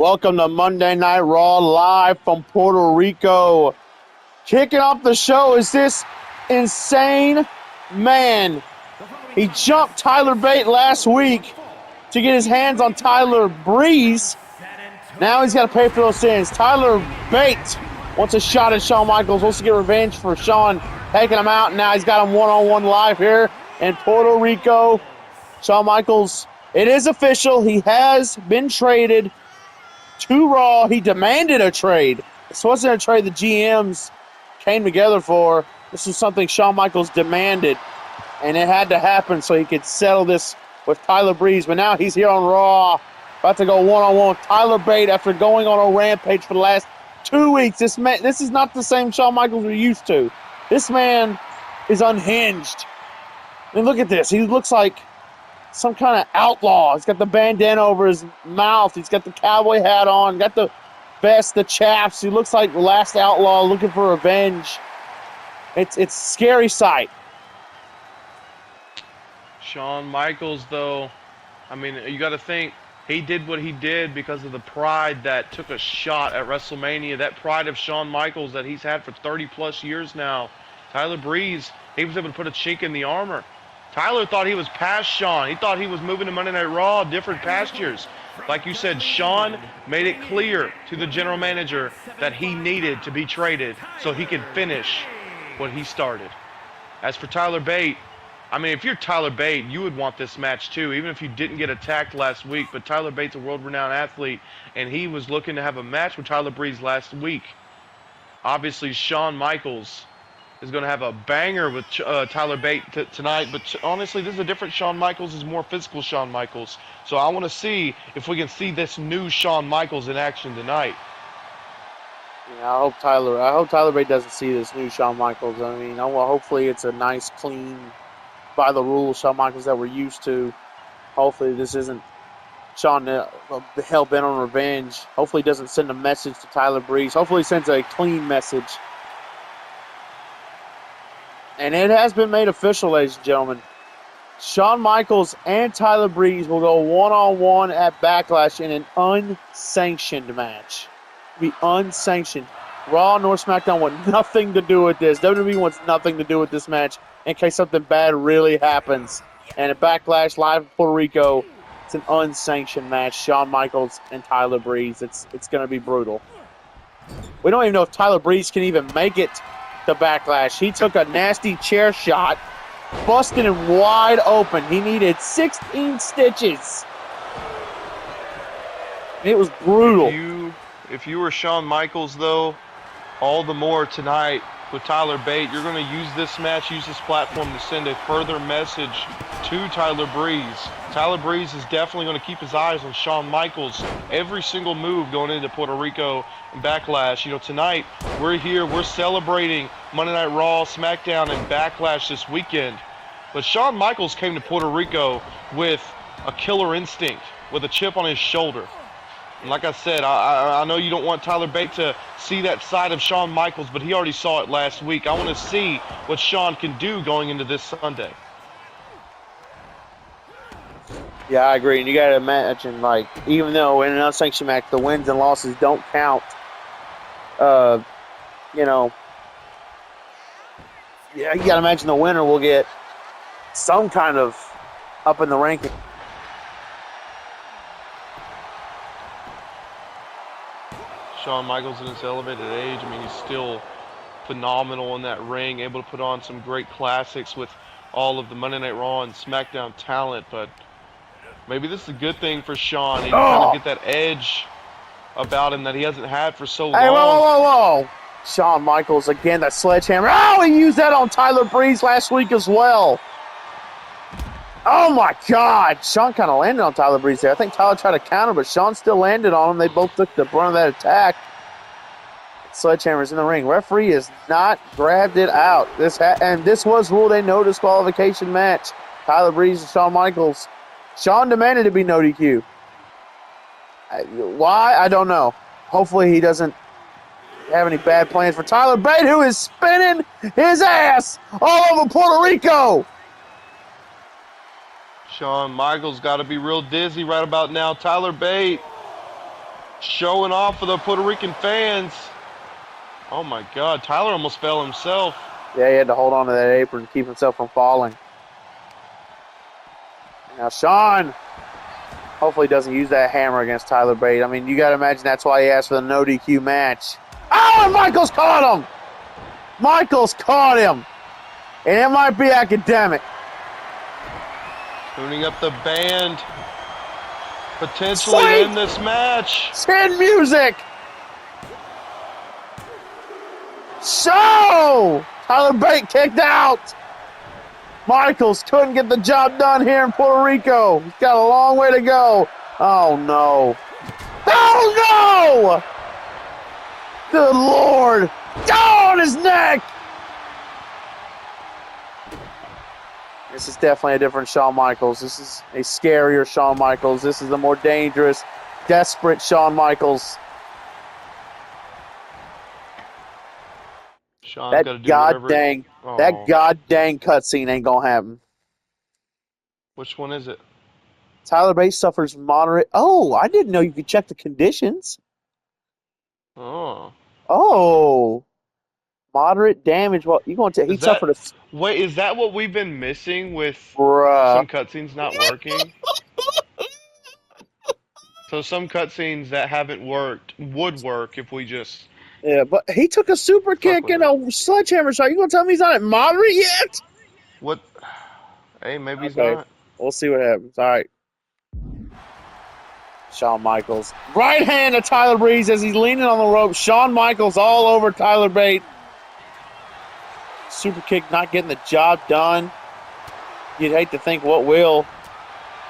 Welcome to Monday Night Raw live from Puerto Rico. Kicking off the show is this insane man. He jumped Tyler Bate last week to get his hands on Tyler Breeze. Now he's got to pay for those sins. Tyler Bate wants a shot at Shawn Michaels, wants to get revenge for Shawn taking him out. Now he's got him one-on-one live here in Puerto Rico. Shawn Michaels, it is official. He has been traded to Raw. He demanded a trade. This wasn't a trade the GMs came together for. This was something Shawn Michaels demanded, and it had to happen so he could settle this with Tyler Breeze. But now he's here on Raw, about to go one-on-one with Tyler Bate after going on a rampage for the last 2 weeks. This is not the same Shawn Michaels we're used to. This man is unhinged. I mean, look at this. He looks like some kind of outlaw. He's got the bandana over his mouth. He's got the cowboy hat on. Got the vest, the chaps. He looks like the last outlaw looking for revenge. It's a scary sight. Shawn Michaels, though, I mean, you got to think he did what he did because of the pride that took a shot at WrestleMania. That pride of Shawn Michaels that he's had for 30-plus years now. Tyler Breeze, he was able to put a chink in the armor. Tyler thought he was past Shawn. He thought he was moving to Monday Night Raw, different pastures. Like you said, Shawn made it clear to the general manager that he needed to be traded so he could finish what he started. As for Tyler Bate, I mean, if you're Tyler Bate, you would want this match too, even if you didn't get attacked last week. But Tyler Bate's a world-renowned athlete, and he was looking to have a match with Tyler Breeze last week. Obviously, Shawn Michaels is going to have a banger with Tyler Bate tonight. But honestly, this is a different Shawn Michaels. This is more physical Shawn Michaels. So I want to see if we can see this new Shawn Michaels in action tonight. Yeah, I hope Tyler Bate doesn't see this new Shawn Michaels. I mean, hopefully it's a nice, clean, by the rules Shawn Michaels that we're used to. Hopefully this isn't Shawn hell-bent on revenge. Hopefully he doesn't send a message to Tyler Breeze. Hopefully he sends a clean message. And it has been made official, ladies and gentlemen. Shawn Michaels and Tyler Breeze will go one-on-one at Backlash in an unsanctioned match. Be unsanctioned. Raw nor SmackDown want nothing to do with this. WWE wants nothing to do with this match in case something bad really happens. And at Backlash live in Puerto Rico, it's an unsanctioned match. Shawn Michaels and Tyler Breeze. It's going to be brutal. We don't even know if Tyler Breeze can even make it to Backlash. He took a nasty chair shot, busted him wide open. He needed 16 stitches. It was brutal. If you were Shawn Michaels, though, all the more tonight with Tyler Bate, you're going to use this match, use this platform to send a further message to Tyler Breeze. Tyler Breeze is definitely going to keep his eyes on Shawn Michaels every single move going into Puerto Rico and Backlash. You know, tonight we're here, we're celebrating Monday Night Raw, SmackDown, and Backlash this weekend. But Shawn Michaels came to Puerto Rico with a killer instinct, with a chip on his shoulder. And like I said, I know you don't want Tyler Bate to see that side of Shawn Michaels, but he already saw it last week. I want to see what Shawn can do going into this Sunday. Yeah, I agree. And you got to imagine, like, even though in an unsanctioned match the wins and losses don't count, you know, yeah, you got to imagine the winner will get some kind of up in the ranking. Shawn Michaels in his elevated age, I mean, he's still phenomenal in that ring, able to put on some great classics with all of the Monday Night Raw and SmackDown talent, but maybe this is a good thing for Shawn. He can kind of get that edge about him that he hasn't had for so long. Hey, whoa. Shawn Michaels again, that sledgehammer. Oh, he used that on Tyler Breeze last week as well. Oh, my God. Shawn kind of landed on Tyler Breeze there. I think Tyler tried to counter, but Shawn still landed on him. They both took the brunt of that attack. Sledgehammer's in the ring. Referee has not grabbed it out. And this was ruled a no disqualification match. Tyler Breeze and Shawn Michaels. Shawn demanded to be no DQ. Why? I don't know. Hopefully he doesn't have any bad plans for Tyler Bate, who is spinning his ass all over Puerto Rico. Shawn Michaels got to be real dizzy right about now. Tyler Bate Showing off for the Puerto Rican fans. Oh my God, Tyler almost fell himself. Yeah, he had to hold on to that apron to keep himself from falling. And now Sean hopefully doesn't use that hammer against Tyler Bate. I mean, you got to imagine that's why he asked for the no DQ match. Oh, and Michaels caught him. Michaels caught him. And it might be academic. Tuning up the band. Potentially in this match. Send music. So, Tyler Bate kicked out. Michaels couldn't get the job done here in Puerto Rico. He's got a long way to go. Oh, no. Oh, no! Good Lord. Oh, on his neck. This is definitely a different Shawn Michaels. This is a scarier Shawn Michaels. This is a more dangerous, desperate Shawn Michaels. Sean's got to do whatever. That god dang cutscene ain't gonna happen. Which one is it? Tyler Bate suffers moderate. Oh, I didn't know you could check the conditions. Oh. Oh. Moderate damage. Well, you going to? He suffered a. Wait, is that what we've been missing with Bruh. some cutscenes not working? So some cutscenes that haven't worked would work if we just. Yeah, but he took a super kick and a sledgehammer shot. You gonna tell me he's not at moderate yet? What? Hey, maybe he's not. We'll see what happens. All right. Shawn Michaels. Right hand to Tyler Breeze as he's leaning on the rope. Shawn Michaels all over Tyler Bate. Super kick not getting the job done. You'd hate to think what will.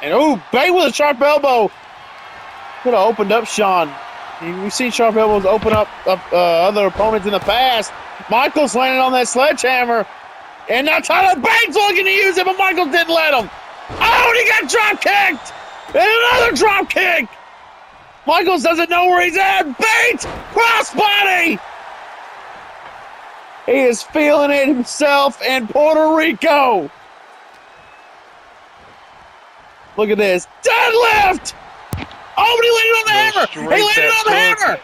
And, Bate with a sharp elbow. Could have opened up Shawn. We've seen sharp elbows open up other opponents in the past. Michaels landed on that sledgehammer. And now Tyler Bates looking to use it, but Michaels didn't let him. Oh, and he got drop kicked. And another drop kick. Michaels doesn't know where he's at. Bates, crossbody. He is feeling it himself in Puerto Rico. Look at this. Deadlift. Oh, but he landed on the hammer. He landed on the hammer.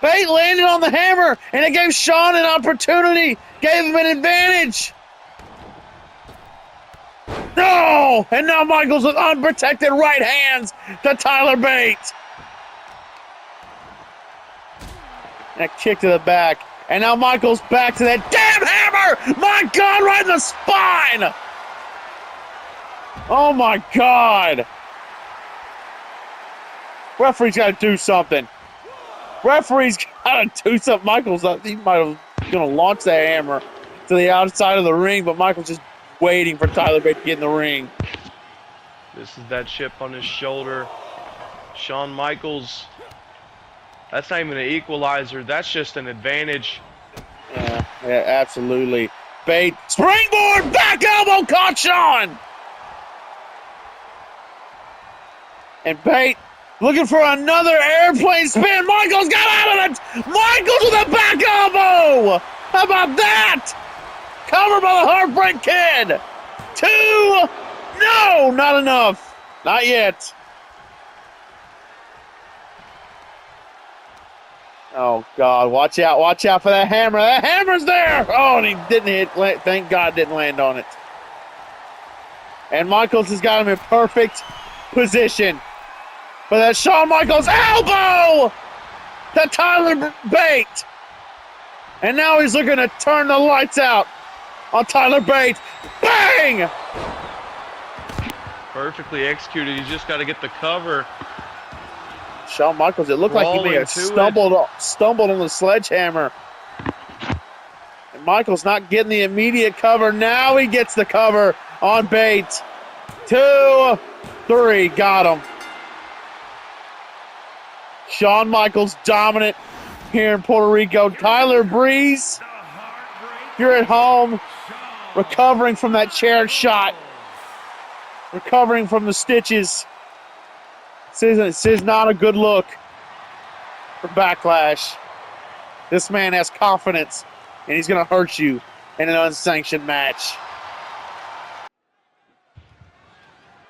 Bate landed on the hammer, and it gave Shawn an opportunity. Gave him an advantage. No! And now Michaels with unprotected right hands to Tyler Bate. And a kick to the back. And now Michaels back to that damn hammer! My God, right in the spine! Oh my God! Referee's got to do something. Referee's got to do something. Michaels, he might have going to launch that hammer to the outside of the ring, but Michaels just waiting for Tyler Bate to get in the ring. This is that chip on his shoulder. Shawn Michaels, that's not even an equalizer. That's just an advantage. Yeah, absolutely. Bate, springboard, back elbow, caught Shawn. And Bate looking for another airplane spin. Michaels got out of it. Michaels with a back elbow. How about that? Covered by the Heartbreak Kid. 2. No, not enough. Not yet. Oh, God. Watch out. Watch out for that hammer. That hammer's there. Oh, and he didn't hit. Thank God didn't land on it. And Michaels has got him in perfect position. But that Shawn Michaels elbow to Tyler Bate. And now he's looking to turn the lights out on Tyler Bate. Bang! Perfectly executed. He's just got to get the cover. Shawn Michaels, it looked like he may have stumbled on the sledgehammer. And Michaels not getting the immediate cover. Now he gets the cover on Bate. 2, 3, got him. Shawn Michaels dominant here in Puerto Rico. Tyler Breeze, you're at home, recovering from that chair shot, recovering from the stitches. This is not a good look for Backlash. This man has confidence, and he's going to hurt you in an unsanctioned match.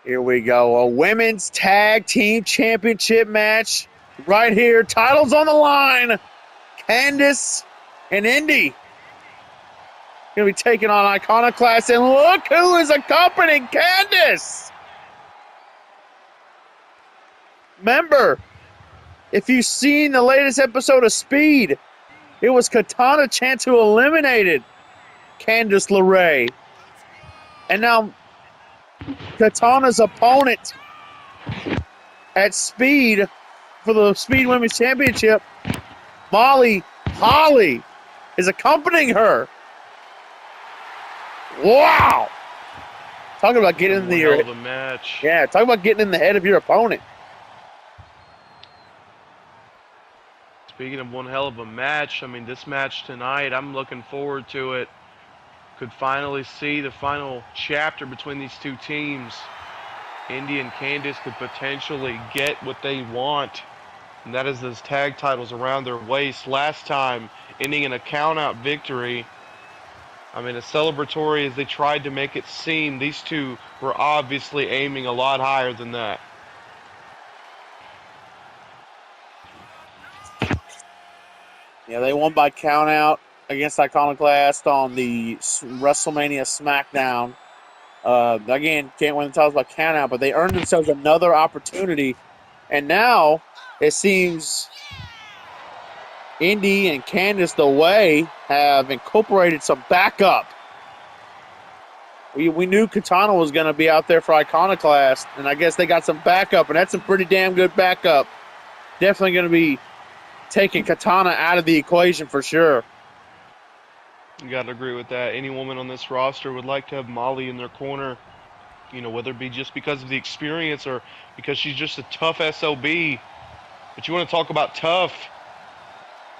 Here we go. A women's tag team championship match right here. Titles on the line. Candice and Indy going to be taking on Iconoclast. And look who is accompanying Candice. Remember, if you've seen the latest episode of Speed, it was Katana Chance who eliminated Candice LeRae. And now Katana's opponent at Speed for the Speed Women's Championship, Molly Holly, is accompanying her. Wow! Talking about getting in the match. Yeah, talk about getting in the head of your opponent. Speaking of one hell of a match, I mean, this match tonight, I'm looking forward to it. Could finally see the final chapter between these two teams. Indy and Candice could potentially get what they want, and that is those tag titles around their waist. Last time, ending in a count-out victory. I mean, as celebratory as they tried to make it seem, these two were obviously aiming a lot higher than that. Yeah, they won by count-out against Iconoclast on the WrestleMania SmackDown. Again, can't win the titles by count-out, but they earned themselves another opportunity. And now, it seems Indy and Candice the Way have incorporated some backup. We knew Katana was going to be out there for Iconoclast, and I guess they got some backup, and that's some pretty damn good backup. Definitely going to be taking Katana out of the equation for sure. You got to agree with that. Any woman on this roster would like to have Molly in their corner, you know, whether it be just because of the experience or because she's just a tough SOB. But you want to talk about tough.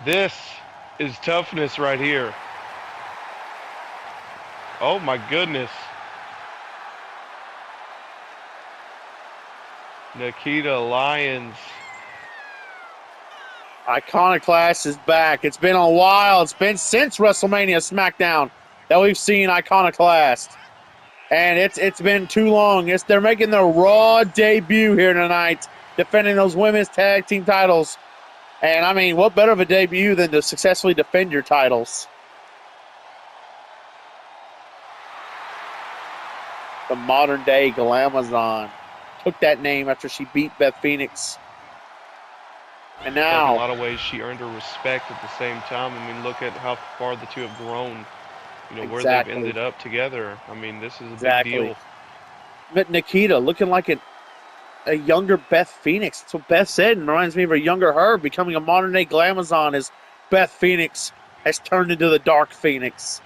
This is toughness right here. Oh my goodness. Nikita Lyons. Iconoclast is back. It's been a while. It's been since WrestleMania SmackDown that we've seen Iconoclast. And it's been too long. They're making their Raw debut here tonight, defending those women's tag team titles. And, I mean, what better of a debut than to successfully defend your titles? The modern-day Glamazon took that name after she beat Beth Phoenix. And now, in a lot of ways, she earned her respect at the same time. I mean, look at how far the two have grown. You know, where they've ended up together. I mean, this is a big deal. But Nikita looking like a younger Beth Phoenix. That's what Beth said, and reminds me of a younger her becoming a modern-day Glamazon as Beth Phoenix has turned into the Dark Phoenix.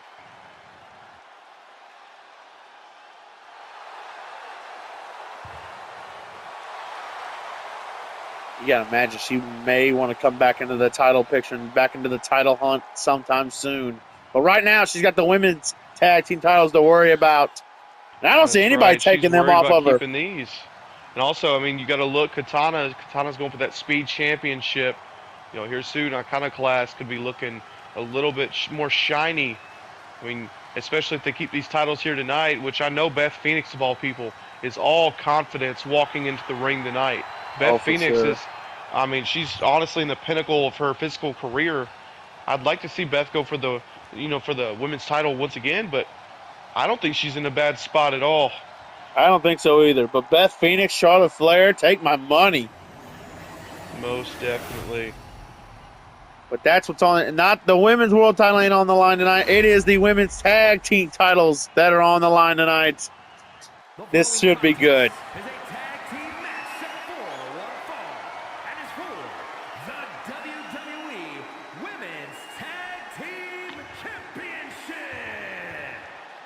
You gotta imagine she may want to come back into the title picture and back into the title hunt sometime soon. But right now, she's got the women's tag team titles to worry about. And I don't see anybody taking them off of her. These. And also, I mean, you got to look, Katana's going for that Speed Championship. You know, here soon, Iconoclast could be looking a little bit more shiny. I mean, especially if they keep these titles here tonight, which I know Beth Phoenix, of all people, is all confidence walking into the ring tonight. Beth Phoenix is, I mean, she's honestly in the pinnacle of her physical career. I'd like to see Beth go for the, you know, for the women's title once again, but I don't think she's in a bad spot at all. I don't think so either. But Beth Phoenix, Charlotte Flair, take my money. Most definitely. But that's what's on it. Not the women's world title ain't on the line tonight. It is the women's tag team titles that are on the line tonight. This should be good.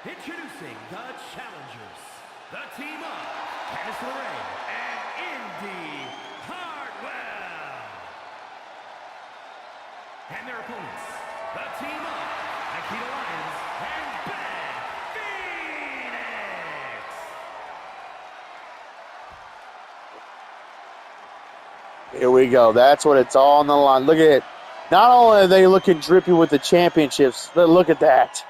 Introducing the challengers, the team of Candice LeRae and Indy Hartwell. And their opponents, the team of Nikita Lyons and Beth Phoenix. Here we go. That's what it's all on the line. Look at it. Not only are they looking drippy with the championships, but look at that.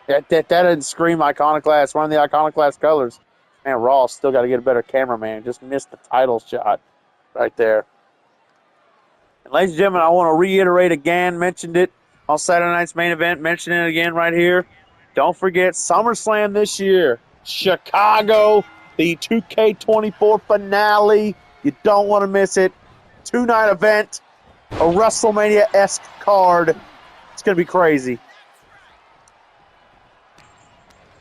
That doesn't scream Iconoclast, one of the Iconoclast colors. Man, Raw still got to get a better cameraman. Just missed the title shot right there. And ladies and gentlemen, I want to reiterate again, mentioned it on Saturday night's main event, mention it again right here. Don't forget SummerSlam this year. Chicago, the 2K24 finale. You don't want to miss it. 2-night event, a WrestleMania-esque card. It's going to be crazy.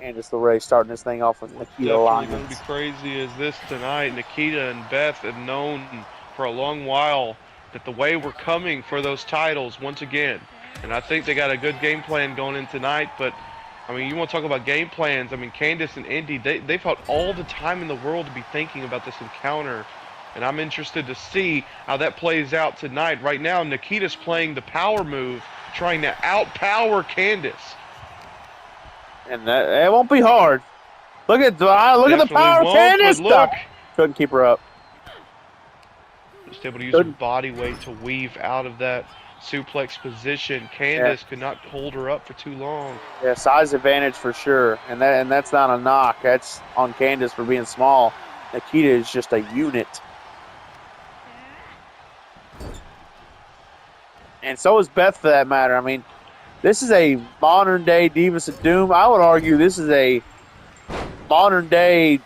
Candice LeRae starting this thing off with Nikita Definitely going to Lyons. be crazy as this tonight. Nikita and Beth have known for a long while that the way we're coming for those titles once again. And I think they got a good game plan going in tonight. But, I mean, you want to talk about game plans. I mean, Candice and Indy, they've had all the time in the world to be thinking about this encounter. And I'm interested to see how that plays out tonight. Right now, Nikita's playing the power move, trying to outpower Candice. And it won't be hard. Look at the power of Candice. Look. Couldn't keep her up. Just able to use her body weight to weave out of that suplex position. Candice could not hold her up for too long. Yeah, size advantage for sure. And that's not a knock. That's on Candice for being small. Nikita is just a unit. And so is Beth for that matter. I mean, this is a modern-day Divas of Doom. I would argue this is a modern-day,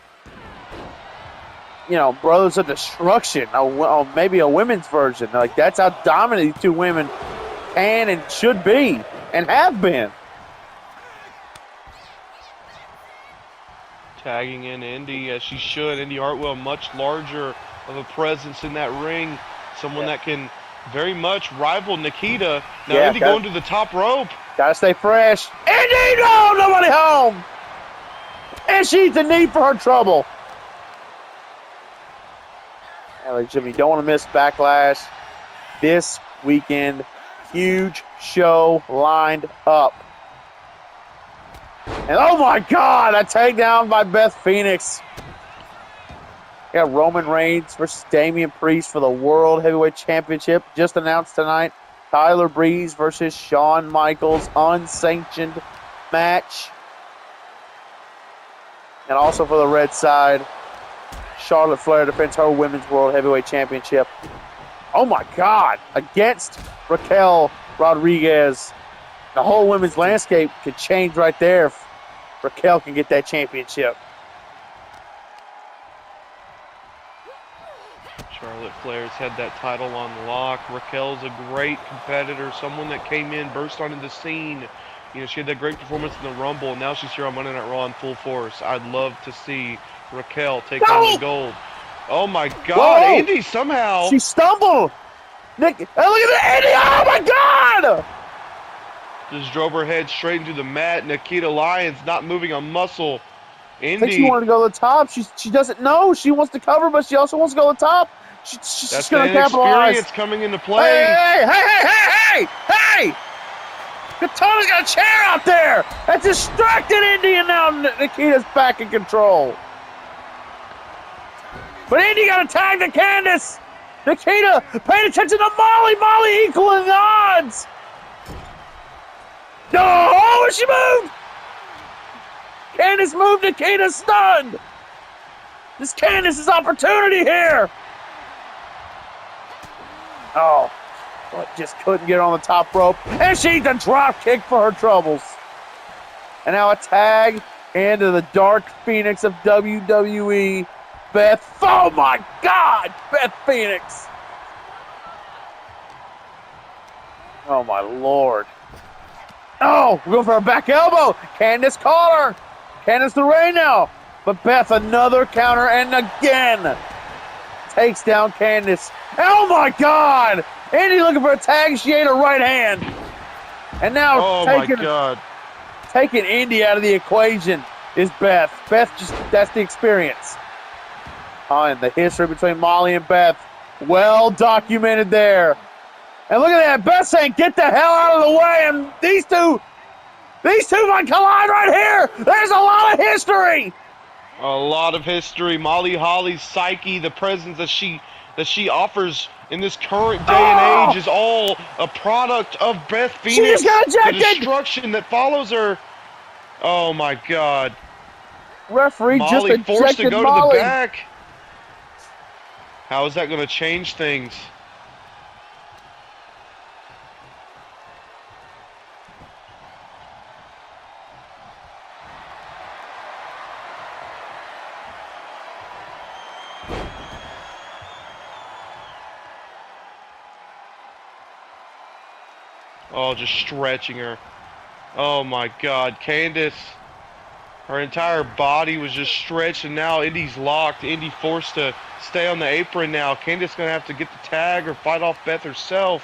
Brothers of Destruction. Maybe a women's version. Like, that's how dominant these two women can and should be and have been. Tagging in Indy as she should. Indy Hartwell, much larger of a presence in that ring. Someone that can very much rival Nikita. Now Indy going to the top rope. Gotta stay fresh. Indy, no! Nobody home! And she's in need for her trouble. And Jimmy, don't want to miss Backlash this weekend. Huge show lined up. And oh my God, a takedown by Beth Phoenix. Got Roman Reigns versus Damian Priest for the World Heavyweight Championship. Just announced tonight. Tyler Breeze versus Shawn Michaels. Unsanctioned match. And also for the red side, Charlotte Flair defends her Women's World Heavyweight Championship. Oh my God. Against Raquel Rodriguez. The whole women's landscape could change right there if Raquel can get that championship. Charlotte Flair's had that title on lock. Raquel's a great competitor, someone that came in, burst onto the scene. She had that great performance in the Rumble, and now she's here on Monday Night Raw in full force. I'd love to see Raquel take on the gold. Oh my God, Whoa. Indy somehow. She stumbled. Nick, hey, look at Indy. Oh my God. Just drove her head straight into the mat. Nikita Lyons not moving a muscle. Indy. I think she wanted to go to the top. She doesn't know. She wants to cover, but she also wants to go to the top. She's going to capitalize. That's coming into play. Hey! Katana's got a chair out there. That distracted Indy, and now Nikita's back in control. But Indy got to tag to Candice. Nikita paying attention to Molly. Molly equaling the odds. No, she moved. Candice moved. Nikita stunned. This is Candice's opportunity here. Oh, but just couldn't get on the top rope. And she's a drop kick for her troubles. And now a tag into the Dark Phoenix of WWE, Beth. Oh my God, Beth Phoenix. Oh my Lord. Oh, we're going for a back elbow. Candice caught her. Candice LeRae now. But Beth, another counter, and again takes down Candice. Oh my God! Indy looking for a tag. She ate her right hand. And now taking Indy out of the equation is Beth. Beth, that's the experience. Oh, and the history between Molly and Beth, well documented there. And look at that, Beth saying, get the hell out of the way. And these two might collide right here. There's a lot of history. A lot of history. Molly Holly's psyche, the presence that she offers in this current day and age is all a product of Beth Phoenix. She just got ejected. The destruction that follows her. Oh my God. Referee just Molly forced to ejected go to the Molly. back. How is that going to change things? Oh, just stretching her. Oh my God, Candice. Her entire body was just stretched, and now Indy's locked. Indy forced to stay on the apron now. Candice gonna have to get the tag or fight off Beth herself.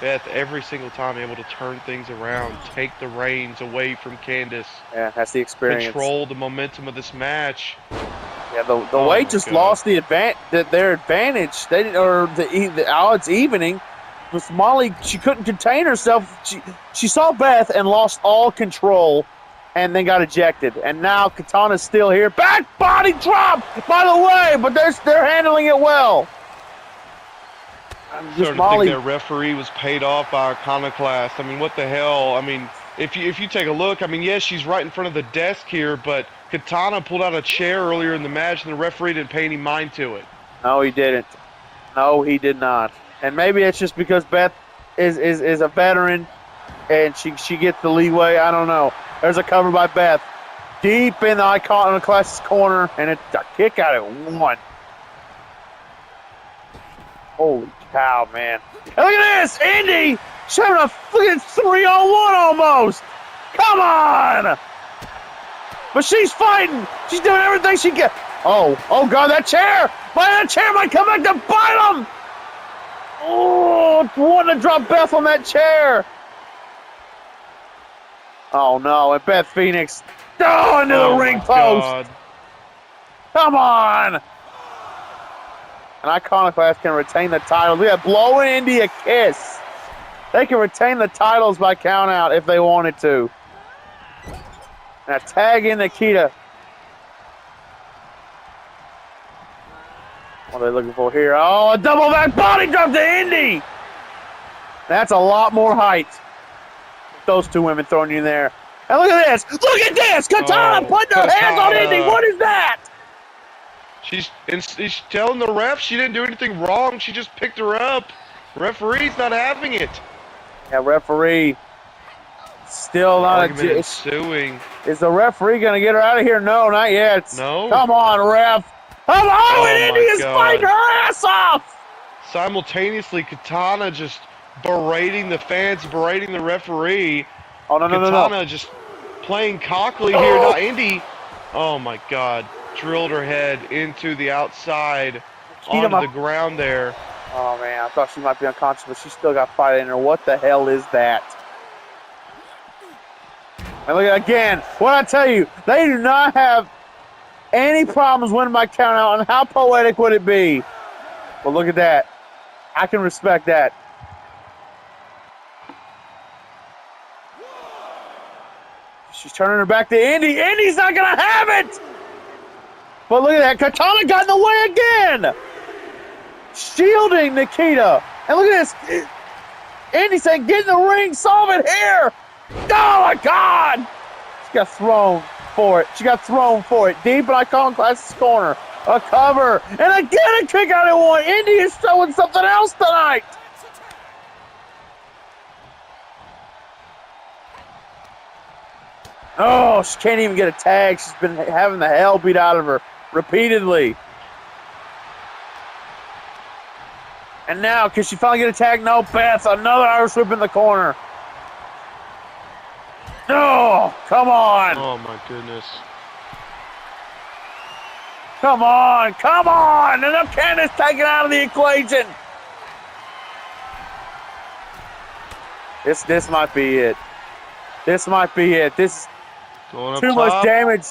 Beth, every single time, able to turn things around, take the reins away from Candice. Yeah, that's the experience. Control the momentum of this match. Yeah, the weight just lost their advantage. They didn't, or the odds evening. With Molly, she couldn't contain herself. She saw Beth and lost all control, and then got ejected. And now Katana's still here. Back body drop, by the way, but they're handling it well. Started to think that referee was paid off by Iconoclast. I mean, what the hell? I mean, if you take a look, I mean, yes, she's right in front of the desk here, but Katana pulled out a chair earlier in the match, and the referee didn't pay any mind to it. No, he didn't. No, he did not. And maybe it's just because Beth is a veteran, and she gets the leeway. I don't know. There's a cover by Beth. Deep in the Iconoclast's corner, and it's a kick out at one. Holy cow, man. And look at this! Indy! She's having a freaking 3-on-1 almost! Come on! But she's fighting! She's doing everything she can. Oh God, that chair! That chair might come back to bite him! Oh, wanting to drop Beth on that chair. Oh, no, and Beth Phoenix. Oh, into the ring post. God. Come on. And Iconoclast can retain the titles. We have blowing Indy a kiss. They can retain the titles by count out if they wanted to. Now tag in Nikita. What are they looking for here? Oh, a double back body drop to Indy. That's a lot more height. Those two women throwing you in there. And look at this. Look at this. Katana putting her hands on Indy. What is that? She's telling the ref she didn't do anything wrong. She just picked her up. Referee's not having it. Yeah, referee. Still not suing. Is the referee going to get her out of here? No, not yet. No. Come on, ref. Oh, and Indy is fighting her ass off. Simultaneously, Katana just berating the fans, berating the referee. Oh, no. Katana just playing cockily here. Now Indy, oh my God, drilled her head into the outside onto the ground there. Oh, man, I thought she might be unconscious, but she still got fight in her. What the hell is that? And look at again, what I tell you, they do not have any problems winning by count out, and how poetic would it be? But look at that. I can respect that. She's turning her back to Indy. Indy's not going to have it! But look at that. Katana got in the way again! Shielding Nikita. And look at this. Indy saying, get in the ring, solve it here! Oh my God! She got thrown for it. Deep in Iconoclast's corner. A cover. And again a kick out at one. Indy is showing something else tonight. Oh, she can't even get a tag. She's been having the hell beat out of her repeatedly. And now, can she finally get a tag? No, Beth. Another Irish whip in the corner. Oh, come on. Oh, my goodness. Come on. And now Candice taken out of the equation. This might be it. This is too much damage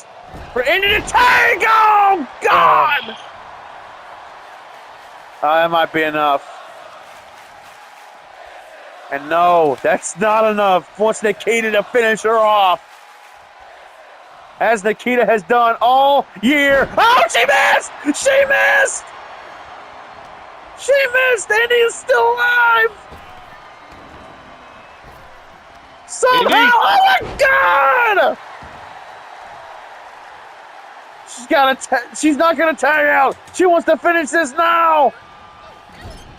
for Indy to take. Oh, God. That might be enough. And no, that's not enough. Wants Nikita to finish her off. As Nikita has done all year. Oh, she missed! Indy is still alive! Somehow, oh my God! She's not gonna tag out. She wants to finish this now.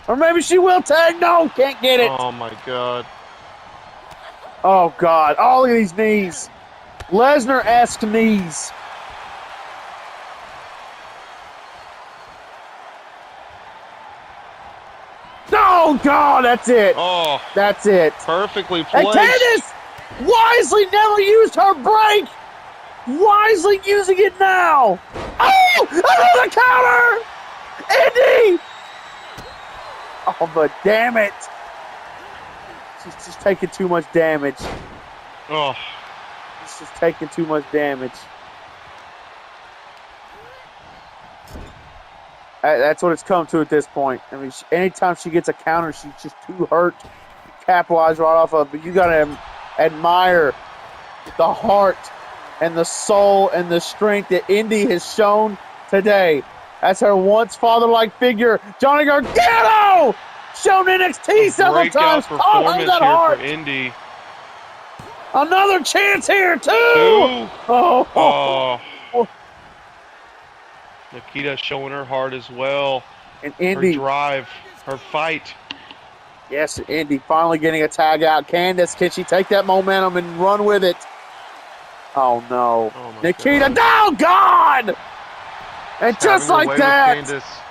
Or maybe she will tag. No, can't get it. Oh my God. Oh God. Oh, look at these knees. Lesnar-esque knees. Oh God, that's it. Oh, That's it. perfectly And placed. Candice wisely never used her break. Wisely using it now. Oh, another counter. Indy. Oh, but damn it. She's just taking too much damage. Oh, She's just taking too much damage. That's what it's come to at this point. I mean, anytime she gets a counter, she's just too hurt to capitalize right off of. But you got to admire the heart and the soul and the strength that Indy has shown today. That's her once father-like figure, Johnny Gargano, shown NXT several breakout times. Oh, performance that here heart. for Indy. Another chance here, too. Two. Oh. Oh. Nikita showing her heart as well. And Her Indy, drive, her fight. yes, Indy finally getting a tag out. Candice, can she take that momentum and run with it? Oh, no. Oh my Nikita, God. oh, God! And just Having her like way that. with Candice.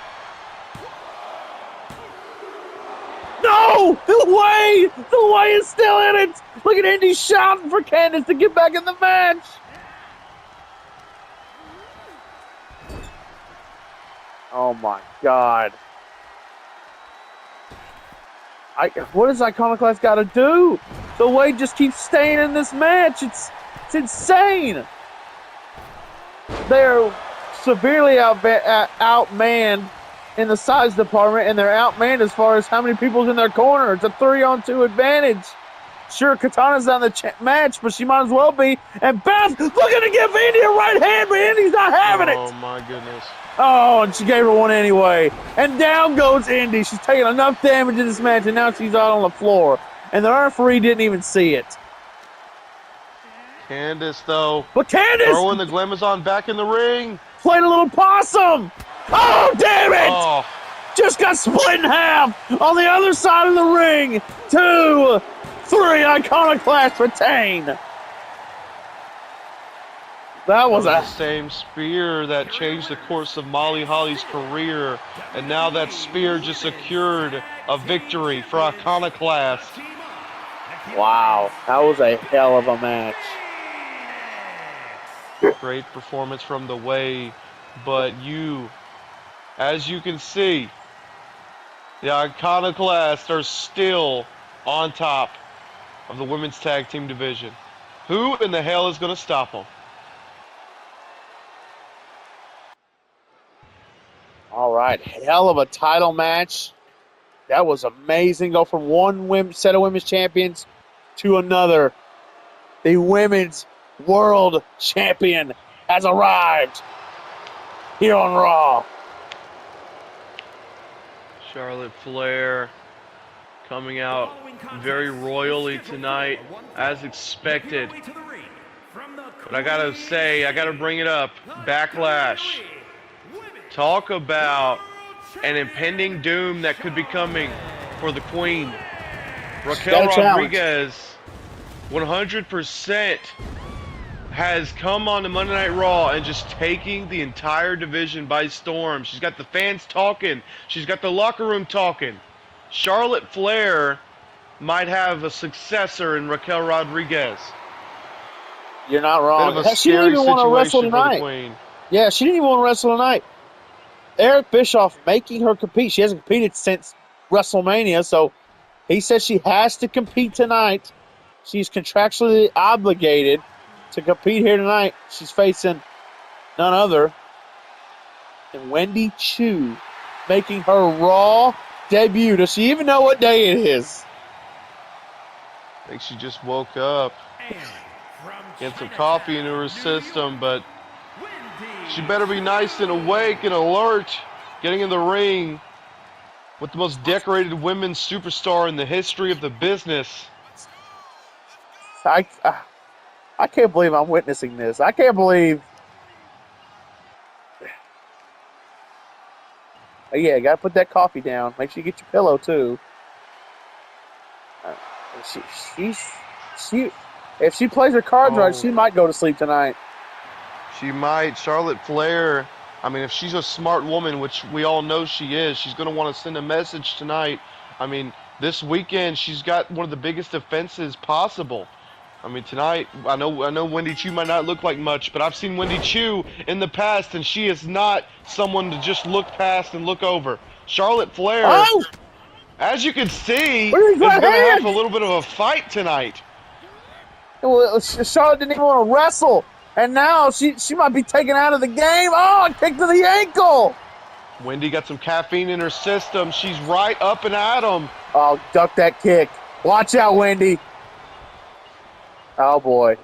No! The way is still in it! Look at Indy shouting for Candice to get back in the match! Oh my God. What does Iconoclast got to do? The way just keeps staying in this match. It's insane. They're severely outmanned in the size department, and they're outmanned as far as how many people's in their corner. It's a 3-on-2 advantage. Sure, Katana's on the match, but she might as well be. And Beth looking to give Indy a right hand, but Indy's not having it. Oh my goodness. Oh, and she gave her one anyway. And down goes Indy. She's taking enough damage in this match, and now she's out on the floor. And the referee didn't even see it. Candice, though, But Candice throwing the Glamazon back in the ring. played a little possum. Oh, damn it! Oh, Just got split in half on the other side of the ring. 2, 3, Iconoclast retain. That was the a... same spear that changed the course of Molly Holly's career, and now that spear just secured a victory for Iconoclast. Wow, that was a hell of a match. Great performance from the Way, but as you can see, the Iconoclast are still on top of the women's tag team division. Who in the hell is going to stop them? All right, hell of a title match. That was amazing. Go from one set of women's champions to another. The women's world champion has arrived here on Raw. Charlotte Flair coming out very royally tonight, as expected. But I gotta bring it up. Backlash. Talk about an impending doom that could be coming for the Queen. Raquel Rodriguez, 100% has come on to Monday Night Raw and just taking the entire division by storm. She's got the fans talking. She's got the locker room talking. Charlotte Flair might have a successor in Raquel Rodriguez. You're not wrong. Bit of a She didn't even want to wrestle situation for the tonight. Queen. Yeah, she didn't even want to wrestle tonight. Eric Bischoff making her compete. She hasn't competed since WrestleMania, so he says she has to compete tonight. She's contractually obligated to compete here tonight. She's facing none other than Wendy Chu, making her Raw debut. Does she even know what day it is? I think she just woke up, get some coffee into her system, but she better be nice and awake and alert, getting in the ring with the most decorated women's superstar in the history of the business. I can't believe I'm witnessing this. I can't believe Oh, yeah, got to put that coffee down. Make sure you get your pillow, too. She, if she plays her cards right, she might go to sleep tonight. She might. Charlotte Flair, I mean, if she's a smart woman, which we all know she is, she's going to want to send a message tonight. I mean, this weekend, she's got one of the biggest defenses possible. I mean, tonight, I know Wendy Chu might not look like much, but I've seen Wendy Chu in the past, and she is not someone to just look past and look over. Charlotte Flair, Oh! as you can see, What are is these going to right have a hands? little bit of a fight tonight. Well, Charlotte didn't even want to wrestle. And now she might be taken out of the game. Oh, a kick to the ankle. Wendy got some caffeine in her system. She's right up and at him. Oh, duck that kick. Watch out, Wendy. Oh, boy.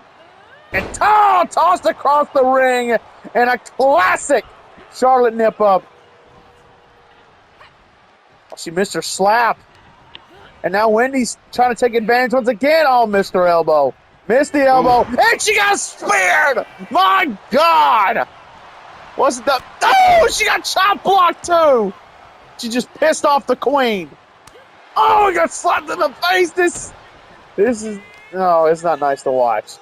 And tossed across the ring. And a classic Charlotte nip-up. Oh, she missed her slap. And now Wendy's trying to take advantage once again. Oh, missed her elbow. Missed the elbow. Ooh. And she got speared. My God. What's the... Oh, she got chop blocked, too. She just pissed off the queen. Oh, he got slapped in the face. This is... No, it's not nice to watch.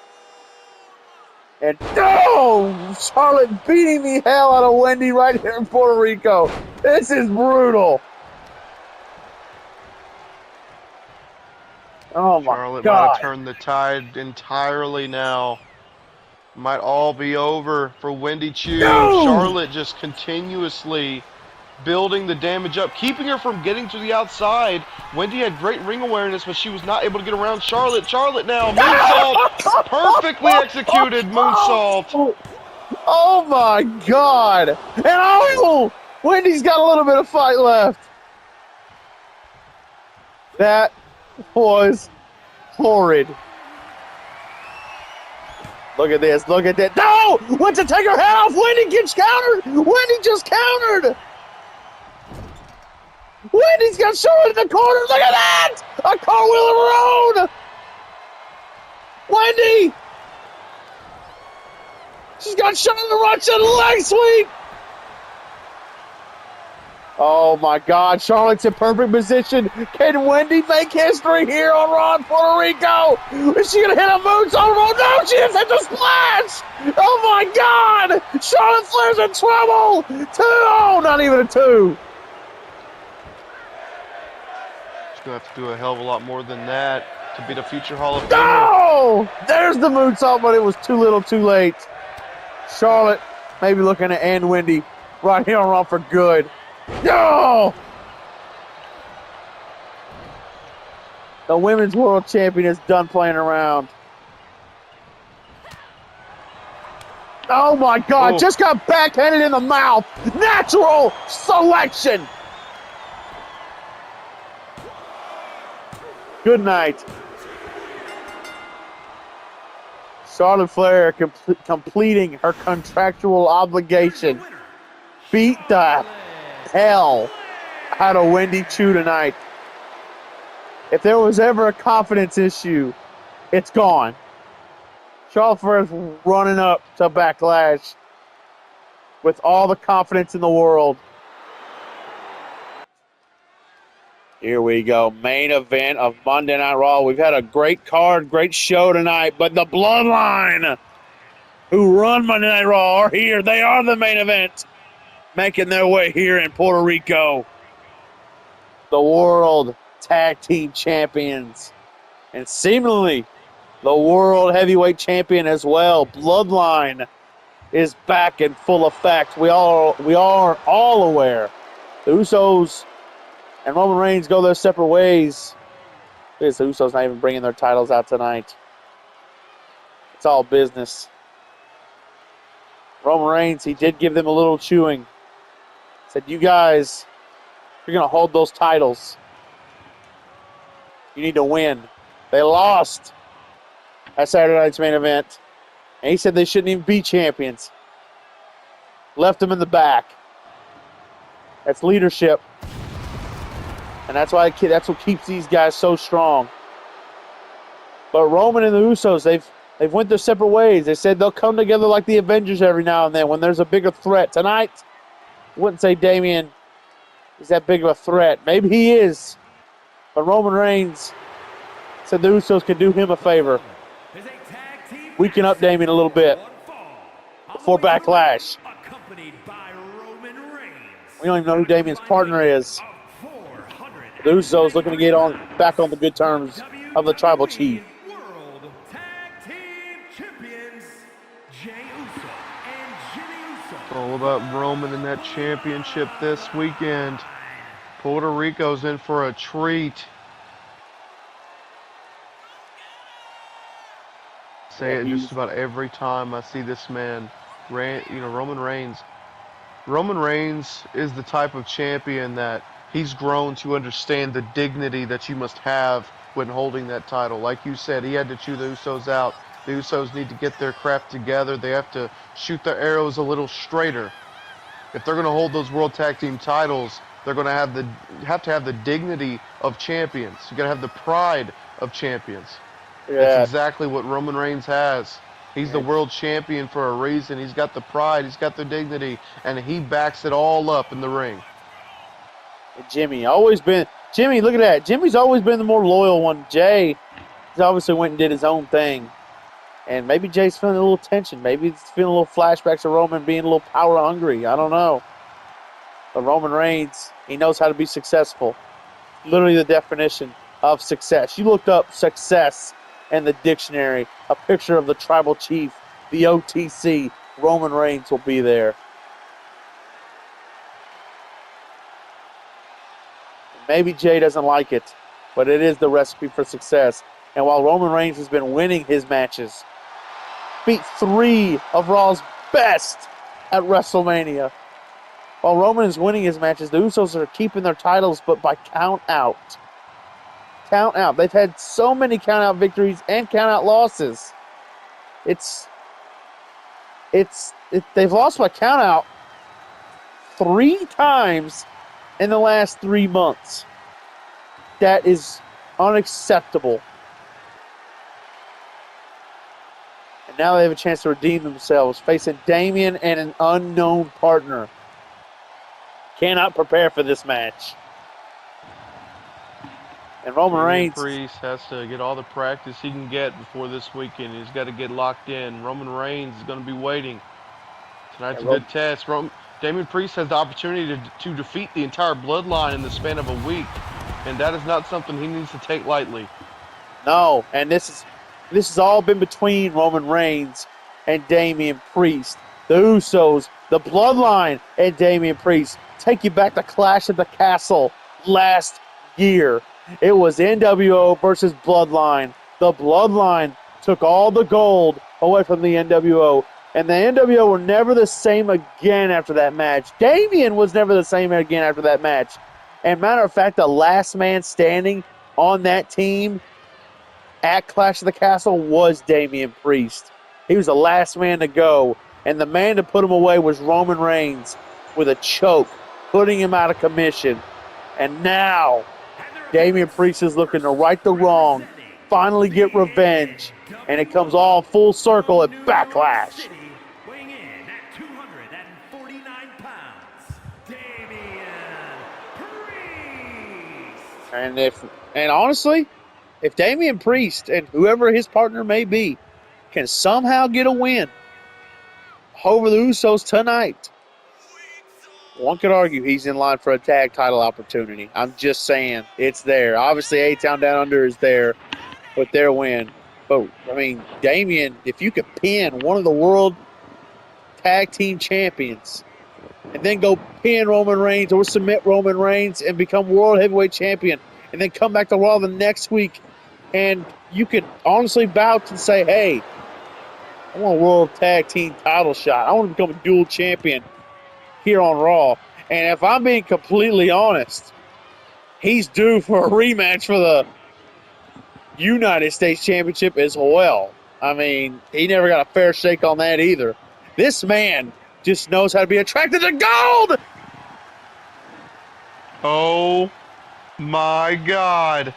And no! Charlotte beating the hell out of Wendy right here in Puerto Rico. This is brutal. Oh, my Charlotte God. might have turned the tide entirely now. Might all be over for Wendy Chu. No! Charlotte just continuously building the damage up, keeping her from getting to the outside. Wendy had great ring awareness, but she was not able to get around Charlotte. Charlotte now, moonsault, perfectly executed moonsault. Oh my God. And oh, Wendy's got a little bit of fight left. That was horrid. Look at this, look at that. No! Went to take her head off. Wendy gets countered. Wendy just countered. Wendy's got Charlotte in the corner. Look at that! A cartwheel of her own. Wendy! She's got Charlotte in the Russian leg sweep. Oh my God, Charlotte's in perfect position. Can Wendy make history here on Raw in Puerto Rico? Is she gonna hit a moonsault? Oh no, she just hit the splash! Oh my God! Charlotte Flair's in trouble! 2, oh, not even a 2. She's gonna have to do a hell of a lot more than that to beat a future Hall of Famer. No! There's the moonsault, but it was too little too late. Charlotte maybe looking to end Wendy right here on Raw for good. No! The Women's World Champion is done playing around. Oh my God, just got backhanded in the mouth. Natural selection. Good night. Charlotte Flair completing her contractual obligation. Beat the hell out of Wendy Chu tonight. If there was ever a confidence issue, it's gone. Charlotte Flair is running up to Backlash with all the confidence in the world. Here we go. Main event of Monday Night Raw. We've had a great card, great show tonight, but the Bloodline, who run Monday Night Raw, are here. They are the main event, making their way here in Puerto Rico. The World Tag Team Champions, and seemingly the World Heavyweight Champion as well. Bloodline is back in full effect. We are all aware. The Usos and Roman Reigns go their separate ways. Because the Usos not even bringing their titles out tonight. It's all business. Roman Reigns, he did give them a little chewing. Said, you guys, you're going to hold those titles. You need to win. They lost at Saturday night's main event. And he said they shouldn't even be champions. Left them in the back. That's leadership. And that's what keeps these guys so strong. But Roman and the Usos, they've went their separate ways. They said they'll come together like the Avengers every now and then when there's a bigger threat. Tonight, I wouldn't say Damian he's that big of a threat. Maybe he is. But Roman Reigns said the Usos can do him a favor. Is a tag team Weaken up Damien a little bit one fall. before Backlash. Accompanied by Roman Reigns. We don't even know who Damien's partner is. Of The Usos looking to get back on the good terms of the Tribal Chief. World Tag Team Champions, Jey Uso and Jimmy Uso. All about Roman in that championship this weekend. Puerto Rico's in for a treat. Say it just about every time I see this man, Roman Reigns. Roman Reigns is the type of champion that he's grown to understand the dignity that you must have when holding that title. Like you said, he had to chew the Usos out. The Usos need to get their crap together. They have to shoot their arrows a little straighter. If they're going to hold those World Tag Team titles, they're going to have to have the dignity of champions. You got to have the pride of champions. Yeah. That's exactly what Roman Reigns has. He's the world champion for a reason. He's got the pride, he's got the dignity, and he backs it all up in the ring. Jimmy, look at that. Jimmy's always been the more loyal one. Jey, he's obviously went and did his own thing. And maybe Jay's feeling a little tension. Maybe he's feeling a little flashbacks of Roman being a little power hungry. I don't know. But Roman Reigns, he knows how to be successful. Literally the definition of success. You looked up success in the dictionary, a picture of the Tribal Chief, the OTC, Roman Reigns will be there. Maybe Jey doesn't like it, but it is the recipe for success. And while Roman Reigns has been winning his matches, beat 3 of Raw's best at WrestleMania. While Roman is winning his matches, the Usos are keeping their titles, but by count out. Count out. They've had so many count out victories and count out losses. They've lost by count out 3 times in the last 3 months. That is unacceptable. And now they have a chance to redeem themselves, facing Damien and an unknown partner. Cannot prepare for this match. And Roman Reigns. Priest has to get all the practice he can get before this weekend. He's got to get locked in. Roman Reigns is going to be waiting. Tonight's a good test. Damian Priest has the opportunity to defeat the entire bloodline in the span of a week, and that is not something he needs to take lightly. No, and this has all been between Roman Reigns and Damian Priest. The Usos, the bloodline, and Damian Priest. Take you back to Clash at the Castle last year. It was NWO versus Bloodline. The Bloodline took all the gold away from the NWO. And the NWO were never the same again after that match. Damien was never the same again after that match. And matter of fact, the last man standing on that team at Clash of the Castle was Damian Priest. He was the last man to go. And the man to put him away was Roman Reigns with a choke, putting him out of commission. And now Damian Priest is looking to right the wrong, finally get revenge, and it comes all full circle at Backlash. Weighing in at 249 pounds, Damian Priest. And honestly, if Damian Priest and whoever his partner may be can somehow get a win over the Usos tonight, one could argue he's in line for a tag title opportunity. I'm just saying, it's there. Obviously, A-Town Down Under is there with their win. But, I mean, Damian, if you could pin one of the world tag team champions and then go pin Roman Reigns or submit Roman Reigns and become world heavyweight champion and then come back to Raw the next week and you could honestly vouch and say, hey, I want a world tag team title shot. I want to become a dual champion here on Raw. And if I'm being completely honest, he's due for a rematch for the United States Championship as well. I mean, he never got a fair shake on that either. This man just knows how to be attracted to gold. Oh my God.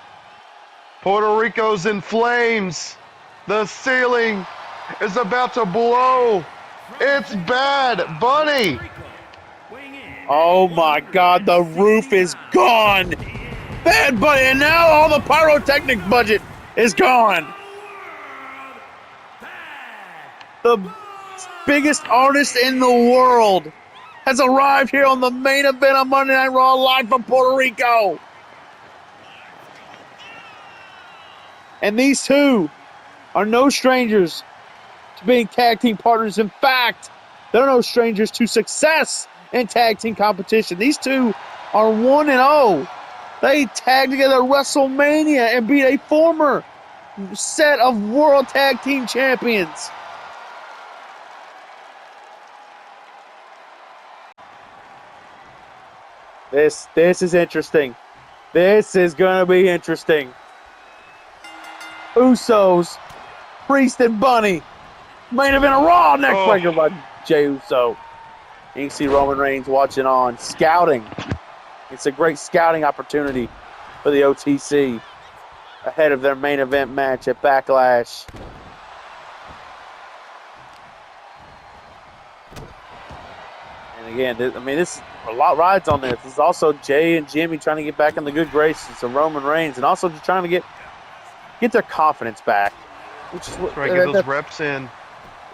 Puerto Rico's in flames. The ceiling is about to blow. It's bad, Bunny. Weighing in Oh my God, the roof is gone. Bad Bunny, and now all the pyrotechnic budget is gone. The biggest artist in the world has arrived here on the main event of Monday Night Raw live from Puerto Rico. And these two are no strangers to being tag team partners. In fact, they're no strangers to success in tag team competition. These two are 1-0. They tagged together at WrestleMania and beat a former set of World Tag Team Champions. This is interesting. This is going to be interesting. Usos, Priest and Bunny. Main event of Raw next breaker by Jey Uso. You can see Roman Reigns watching on, scouting. It's a great scouting opportunity for the OTC ahead of their main event match at Backlash. And again, this a lot rides on this. This is also Jay and Jimmy trying to get back in the good graces of Roman Reigns, and also just trying to get their confidence back. Which is what, get those reps in.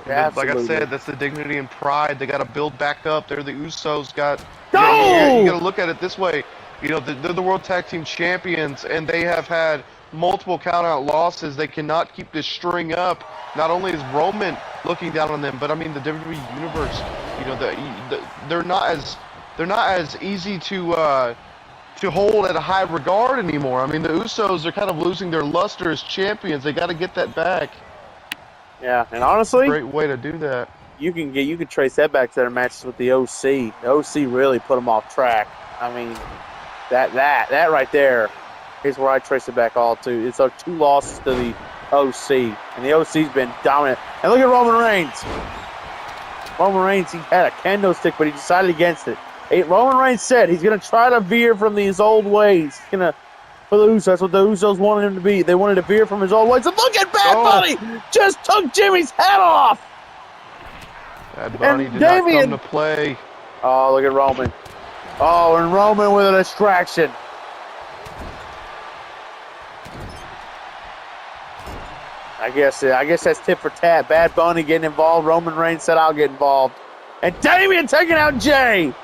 Absolutely. Like I said, that's the dignity and pride. They got to build back up. They're the Usos. No! You got to look at it this way. You know, they're the World Tag Team Champions, and they have had multiple count-out losses. They cannot keep this string up. Not only is Roman looking down on them, but I mean the WWE Universe. You know, they're not as easy to hold at a high regard anymore. I mean, the Usos are kind of losing their luster as champions. They got to get that back. Yeah, and honestly, great way to do that. You can trace that back to their matches with the OC. The OC really put them off track. I mean, that right there is where I trace it back all to. It's our 2 losses to the OC, and the OC's been dominant. And look at Roman Reigns. Roman Reigns, he had a kendo stick, but he decided against it. Roman Reigns said he's going to try to veer from these old ways. He's going to, for the Usos, that's what the Usos wanted him to be. They wanted to veer from his old ways. And look at Bad Bunny! Just took Jimmy's head off! Bad Bunny did not come to play. Oh, look at Roman. Oh, and Roman with a distraction. I guess that's tip for tat. Bad Bunny getting involved. Roman Reigns said, I'll get involved. And Damian taking out Jay.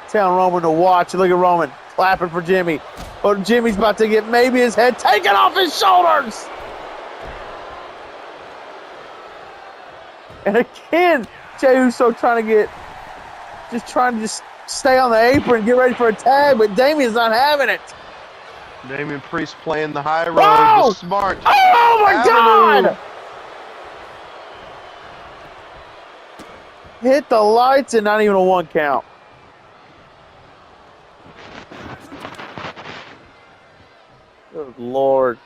Telling Roman to watch. Look at Roman clapping for Jimmy. But Jimmy's about to get maybe his head taken off his shoulders. And again, Jey Uso trying to stay on the apron, get ready for a tag, but Damian's not having it. Damian Priest playing the high road, the smart. Oh my God! Hit the lights and not even a 1 count. Good Lord.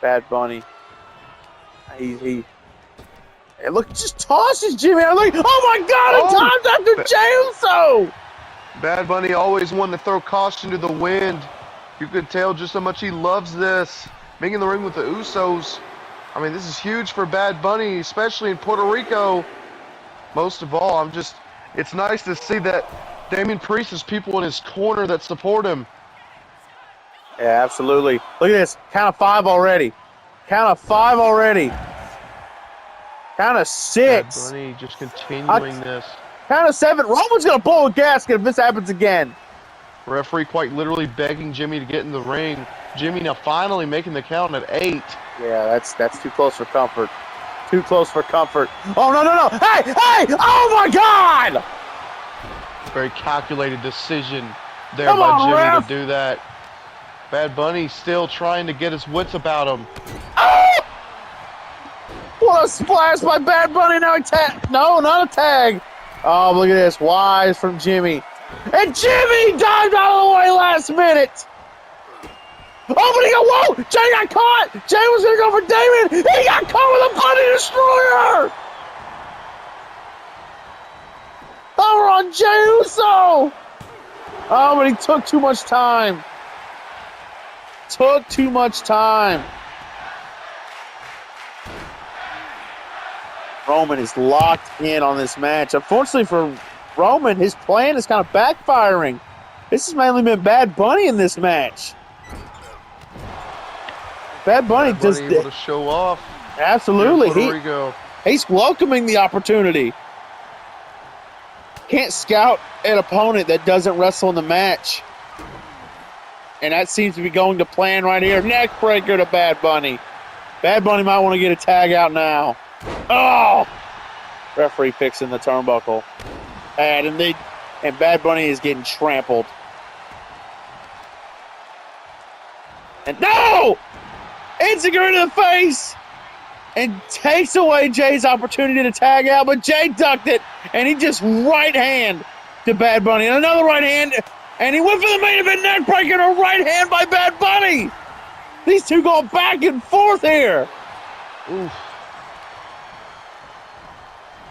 Bad Bunny. He look, just tosses Jimmy. I'm like, oh my God, times after Jey Uso. Bad Bunny always wanted to throw caution to the wind. You could tell just how much he loves this. Being in the ring with the Usos. I mean, this is huge for Bad Bunny, especially in Puerto Rico. Most of all, it's nice to see that Damian Priest has people in his corner that support him. Yeah, absolutely. Look at this. Count of 5 already. Count of 5 already. Count of 6. Bad Bunny just continuing this. Count of 7. Roman's going to blow a gasket if this happens again. Referee quite literally begging Jimmy to get in the ring. Jimmy now finally making the count at 8. Yeah, that's too close for comfort. Too close for comfort. Oh, no. Hey! Oh, my God! Very calculated decision there by Jimmy to do that. Bad Bunny still trying to get his wits about him. Oh! What a splash by Bad Bunny. Now no, not a tag. Oh, look at this. Wise from Jimmy. And Jimmy dived out of the way last minute. Oh, but whoa! Jay got caught. Jay was going to go for Damian. He got caught with a Bunny Destroyer. Over on Jey Uso. Oh, but he took too much time. Took too much time. Roman is locked in on this match. Unfortunately for Roman, his plan is kind of backfiring. This has mainly been Bad Bunny in this match. Bad Bunny just able to show off. Absolutely. Puerto Rico. He's welcoming the opportunity. Can't scout an opponent that doesn't wrestle in the match. And that seems to be going to plan right here. Neck breaker to Bad Bunny. Bad Bunny might want to get a tag out now. Oh! Referee fixing the turnbuckle. And Bad Bunny is getting trampled. And no! Enzuigiri to the face! And takes away Jay's opportunity to tag out, but Jay ducked it, and he just right hand to Bad Bunny. And another right hand, and he went for the main event neck breaker and a right hand by Bad Bunny. These two go back and forth here. Oof.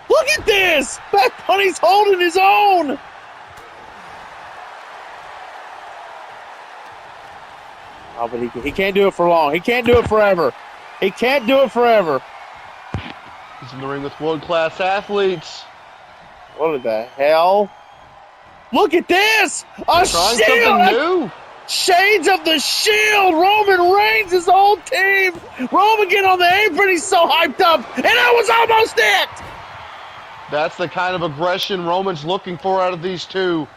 Look at this! Bad Bunny's holding his own. Oh, but he can't do it for long. He can't do it forever. He can't do it forever. He's in the ring with world-class athletes. What the hell? Look at this! A Trying shield! something new. Shades of the Shield! Roman Reigns, his whole team! Roman getting on the apron, he's so hyped up, and that was almost it! That's the kind of aggression Roman's looking for out of these two.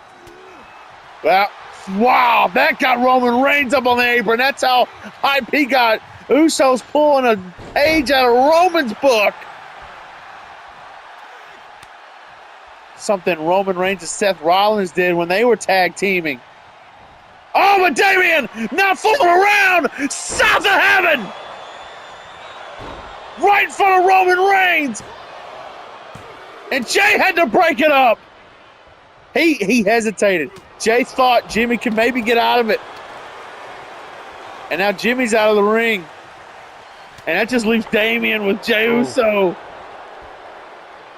Well, wow, that got Roman Reigns up on the apron. That's how hype he got. Usos pulling a page out of Roman's book. Something Roman Reigns and Seth Rollins did when they were tag teaming. Oh, but Damian not fooling around. South of heaven. Right in front of Roman Reigns. And Jay had to break it up. He hesitated. Jay thought Jimmy could maybe get out of it. And now Jimmy's out of the ring. And that just leaves Damian with Jey Uso.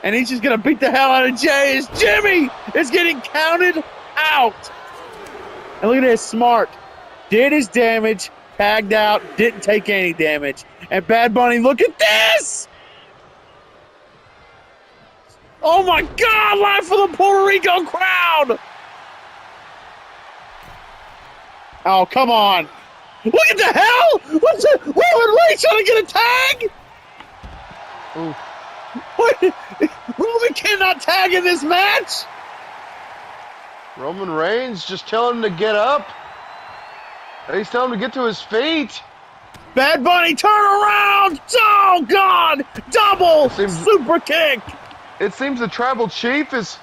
And he's just going to beat the hell out of Jay as Jimmy is getting counted out. And look at this, Smart. Did his damage, tagged out, didn't take any damage. And Bad Bunny, look at this! Oh my God, live for the Puerto Rico crowd! Oh, come on. Look at the hell! What's it? Roman Reigns trying to get a tag? Oof. What? Roman cannot tag in this match? Roman Reigns just telling him to get up. He's telling him to get to his feet. Bad Bunny, turn around! Oh, God! Double super kick! It seems the Tribal Chief is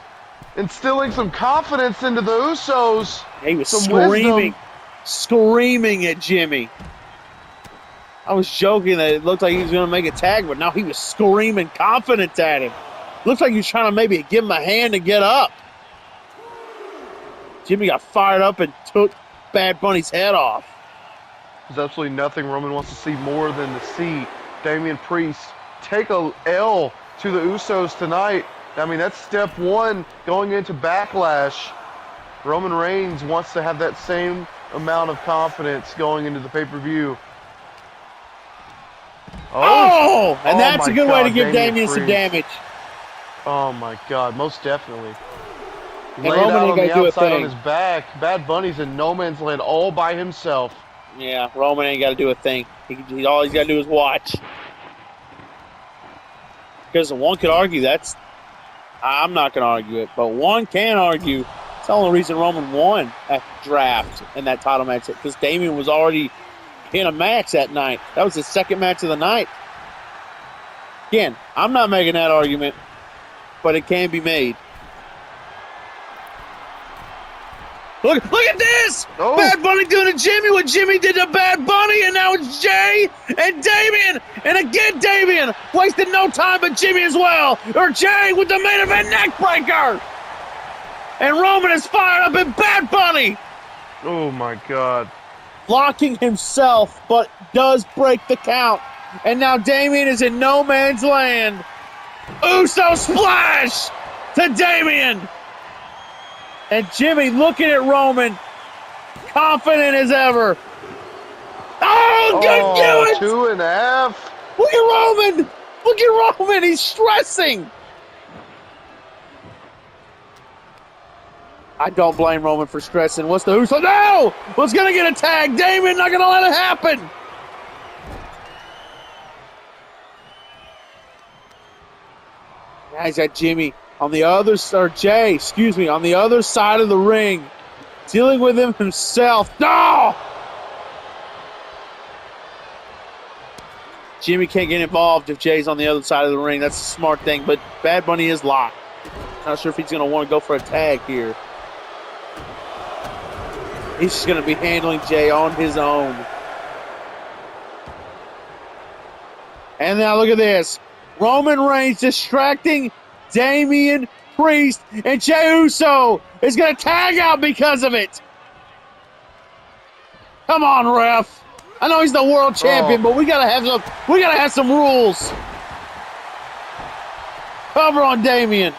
instilling some confidence into the Usos. He was some screaming at Jimmy. I was joking that it looked like he was going to make a tag, but now he was screaming confidence at him. Looks like he was trying to maybe give him a hand to get up. Jimmy got fired up and took Bad Bunny's head off. There's absolutely nothing Roman wants to see more than to see Damian Priest take a L to the Usos tonight. I mean, that's step one going into Backlash. Roman Reigns wants to have that same amount of confidence going into the pay-per-view. And that's a good way to give Damian some damage. Oh my God, most definitely. And Laid Roman out ain't on gonna the do a outside thing. on his back. Bad Bunny's in no man's land all by himself. Yeah, Roman ain't got to do a thing. All he's got to do is watch. Because one could argue I'm not going to argue it, but one can argue it's the only reason Roman won that draft and that title match, because Damian was already in a match that night. That was his second match of the night. Again, I'm not making that argument, but it can be made. Look at this! Oh. Bad Bunny doing to Jimmy what Jimmy did to Bad Bunny, and now it's Jay and Damian, and again Damian wasted no time, but Jimmy as well, or Jay with the main event neck breaker, and Roman is fired up at Bad Bunny, Oh my God. blocking himself, but does break the count, and now Damian is in no man's land. Uso splash to Damian. And Jimmy looking at Roman, confident as ever. Oh, couldn't do it! 2.5. Look at Roman! Look at Roman. He's stressing. I don't blame Roman for stressing. What's the Uso? No! Was going to get a tag. Damon not going to let it happen. Now he's got Jimmy on the other, or Jay, excuse me, on the other side of the ring. Dealing with him himself. No! Jimmy can't get involved if Jay's on the other side of the ring. That's a smart thing, but Bad Bunny is locked. Not sure if he's going to want to go for a tag here. He's just going to be handling Jay on his own. And now look at this. Roman Reigns distracting Damian Priest, and Jey Uso is going to tag out because of it. Come on, ref. I know he's the world champion, but we gotta have some rules. Cover on Damian.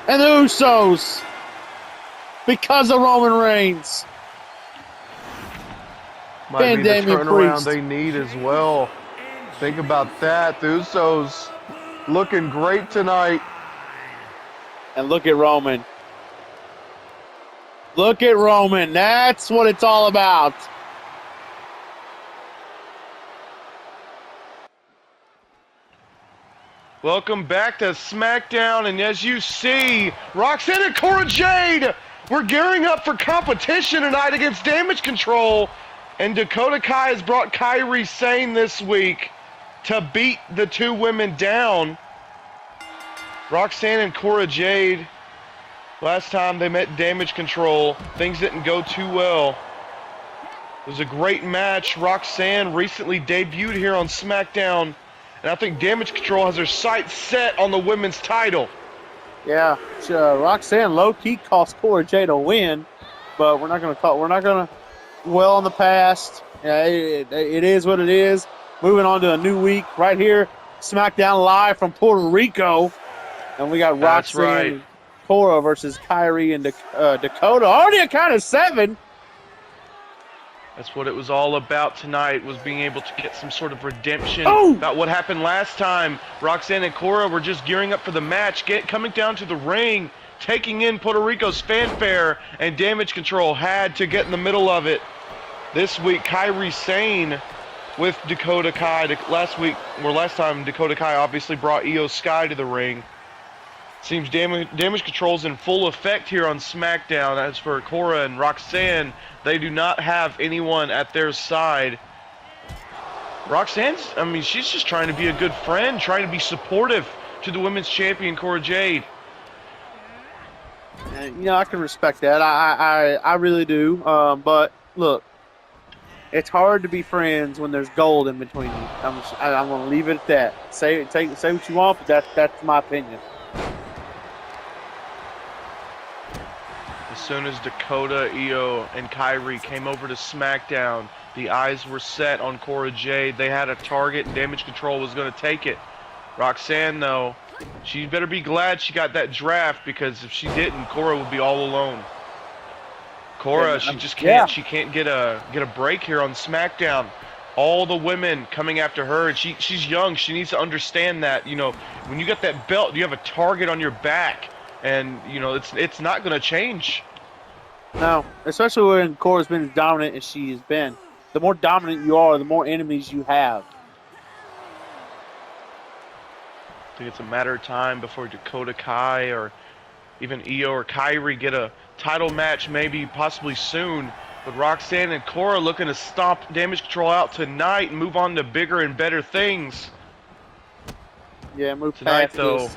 And the Usos. Because of Roman Reigns. Might be the Damian turnaround Priest. they need as well. Think about that. The Usos looking great tonight. And look at Roman. Look at Roman. That's what it's all about. Welcome back to SmackDown, and as you see, Roxanne and Cora Jade, we're gearing up for competition tonight against Damage Control, and Dakota Kai has brought Kairi Sane this week to beat the two women down. Roxanne and Cora Jade, last time they met Damage Control, things didn't go too well. It was a great match. Roxanne recently debuted here on SmackDown, and I think Damage Control has their sights set on the women's title. Yeah, Roxanne low-key cost Cora Jade a win, but we're not going to dwell on the past. Yeah, it is what it is. Moving on to a new week right here, SmackDown live from Puerto Rico, and we got Roxanne and Cora versus Kairi and Dakota. Already a count of 7. That's what it was all about tonight, was being able to get some sort of redemption about what happened last time. Roxanne and Cora were just gearing up for the match, coming down to the ring, taking in Puerto Rico's fanfare, and Damage Control had to get in the middle of it. This week, Kairi Sane with Dakota Kai. Last time Dakota Kai obviously brought Io Sky to the ring. Seems damage Control's in full effect here on SmackDown. As for Cora and Roxanne, they do not have anyone at their side. Roxanne's, she's just trying to be a good friend, trying to be supportive to the women's champion, Cora Jade. I can respect that. I really do. But look, it's hard to be friends when there's gold in between you. I'm going to leave it at that. Say what you want, but that's my opinion. As soon as Dakota, Io, and Kairi came over to SmackDown, the eyes were set on Cora Jade. They had a target, and Damage Control was going to take it. Roxanne, though, she better be glad she got that draft, because if she didn't, Cora would be all alone. Cora, she just can't. Yeah. She can't get a break here on SmackDown. All the women coming after her, and she's young. She needs to understand that, when you get that belt, you have a target on your back, and it's not going to change. No, especially when Cora's been as dominant as she has been. The more dominant you are, the more enemies you have. I think it's a matter of time before Dakota Kai or even Io or Kairi get a title match, maybe possibly soon. But Roxanne and Cora looking to stomp Damage Control out tonight and move on to bigger and better things. Yeah, move tonight past though. this.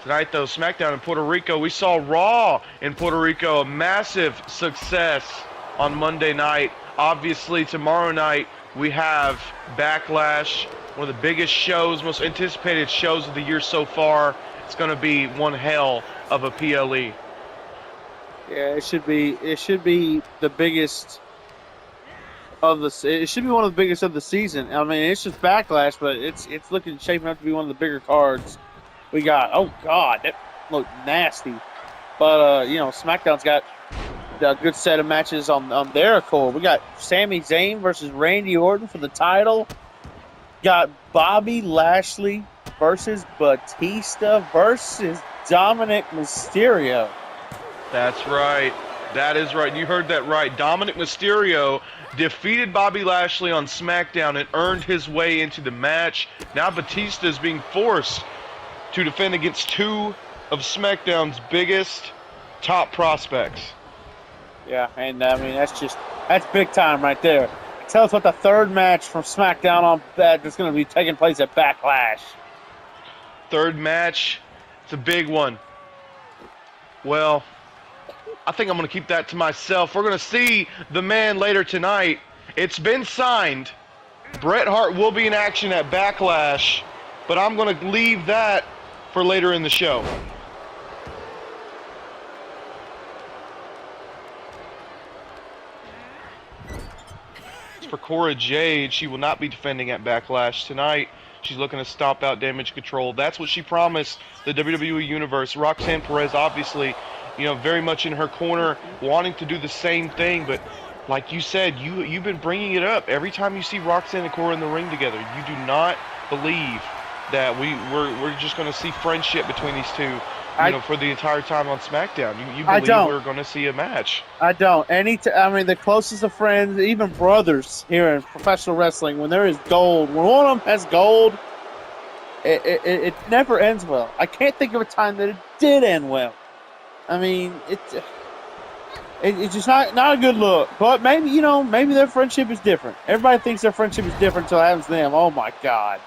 Tonight, though, SmackDown in Puerto Rico, we saw Raw in Puerto Rico, a massive success on Monday night. Obviously, tomorrow night, we have Backlash, one of the biggest shows, most anticipated shows of the year so far. It's going to be one hell of a PLE. Yeah, it should be the biggest of the. It should be one of the biggest of the season. I mean, it's just Backlash, but it's shaping up to be one of the bigger cards. We got, oh God, that looked nasty. But, SmackDown's got a good set of matches on their accord. We got Sami Zayn versus Randy Orton for the title. got Bobby Lashley versus Batista versus Dominic Mysterio. That's right. That is right. You heard that right. Dominic Mysterio defeated Bobby Lashley on SmackDown and earned his way into the match. Now Batista is being forced to defend against two of SmackDown's biggest top prospects. Yeah, and I mean that's big time right there. Tell us what the third match from SmackDown on that's going to be taking place at Backlash. Third match, it's a big one. Well, I think I'm going to keep that to myself. We're going to see the man later tonight. It's been signed. Bret Hart will be in action at Backlash, but I'm going to leave that for later in the show. As for Cora Jade, she will not be defending at Backlash tonight. She's looking to stomp out Damage Control. That's what she promised the WWE Universe. Roxanne Perez, obviously, very much in her corner, wanting to do the same thing. But like you said, you've been bringing it up. Every time you see Roxanne and Cora in the ring together, you do not believe that we're just going to see friendship between these two, for the entire time on SmackDown. You believe we're going to see a match. I don't. The closest of friends, even brothers here in professional wrestling, when there is gold, when one of them has gold, it never ends well. I can't think of a time that it did end well. I mean, it's just not a good look. But maybe their friendship is different. Everybody thinks their friendship is different until it happens to them. Oh my God.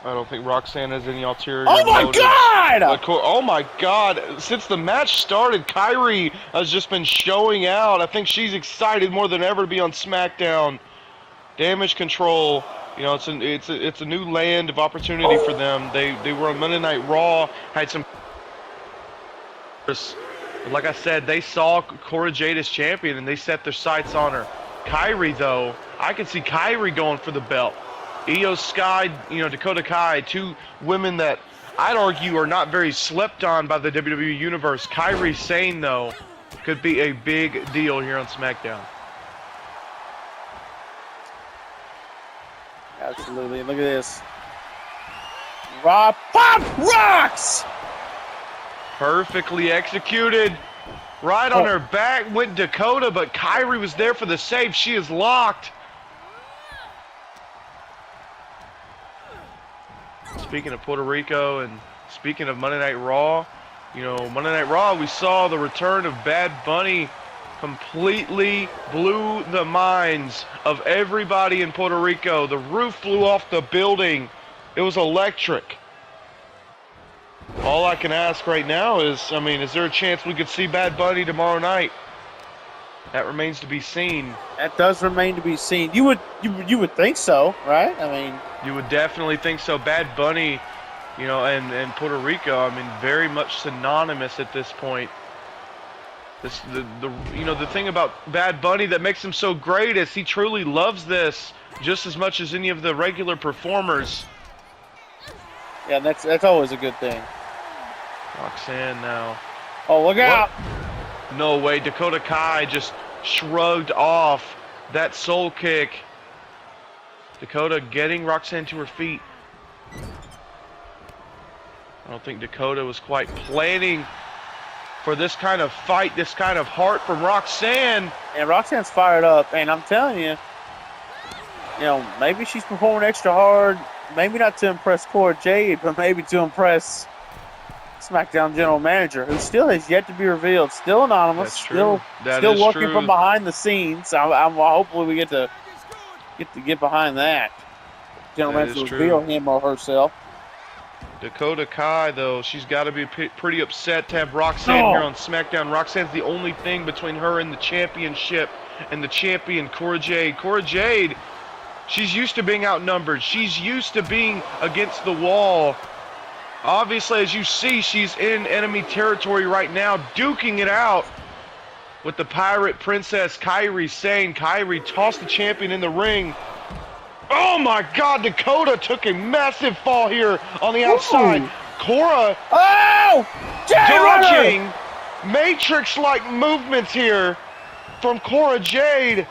I don't think Roxanne has any ulterior motives. Oh my God! Since the match started, Kyrie has just been showing out. I think she's excited more than ever to be on SmackDown. Damage Control, it's a new land of opportunity for them. They were on Monday Night Raw, had some. Like I said, they saw Cora Jade as champion and they set their sights on her. Kyrie, though, I can see Kyrie going for the belt. Io Sky, Dakota Kai, two women that I'd argue are not very slept on by the WWE Universe. Kyrie Sane, though, could be a big deal here on SmackDown. Absolutely. Look at this. Raw Pop Rocks! Perfectly executed. Right on her back went Dakota, but Kyrie was there for the save. She is locked. Speaking of Puerto Rico and speaking of Monday Night Raw, Monday Night Raw, we saw the return of Bad Bunny. Completely blew the minds of everybody in Puerto Rico. The roof flew off the building. It was electric. All I can ask right now is, is there a chance we could see Bad Bunny tomorrow night? That remains to be seen. That does remain to be seen. You would think so, right? You would definitely think so. Bad Bunny, and Puerto Rico, very much synonymous at this point. The thing about Bad Bunny that makes him so great is he truly loves this just as much as any of the regular performers. Yeah, that's always a good thing. Roxanne now. Oh, look out! No way. Dakota Kai just shrugged off that soul kick. Dakota getting Roxanne to her feet. I don't think Dakota was quite planning for this kind of fight, this kind of heart from Roxanne. And Roxanne's fired up, and I'm telling you, maybe she's performing extra hard, maybe not to impress Cora Jade, but maybe to impress SmackDown general manager, who still has yet to be revealed, still anonymous, still working from behind the scenes. Hopefully we get to get behind that. General manager reveal him or herself. Dakota Kai, though, she's got to be pretty upset to have Roxanne here on SmackDown. Roxanne's the only thing between her and the championship and the champion, Cora Jade. Cora Jade, she's used to being outnumbered. She's used to being against the wall. Obviously, as you see, she's in enemy territory right now, duking it out with the Pirate Princess, Kairi Sane. Kairi tossed the champion in the ring. Oh my God, Dakota took a massive fall here on the outside. Ooh. Cora dodging Matrix-like movements here. from Cora Jade.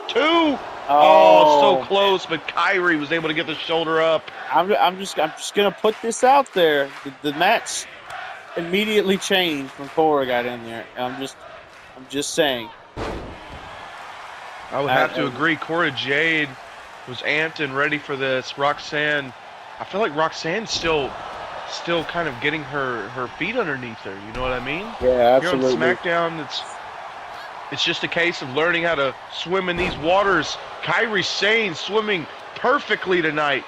2. Oh, so close, but Kyrie was able to get the shoulder up. I'm just gonna put this out there. The match immediately changed when Cora got in there. I'm just saying. I would have to agree. Cora Jade was amped and ready for this. Roxanne, I feel like Roxanne's still kind of getting her feet underneath her. You know what I mean? Yeah, absolutely. Here on SmackDown, it's just a case of learning how to swim in these waters. Kairi Sane swimming perfectly tonight.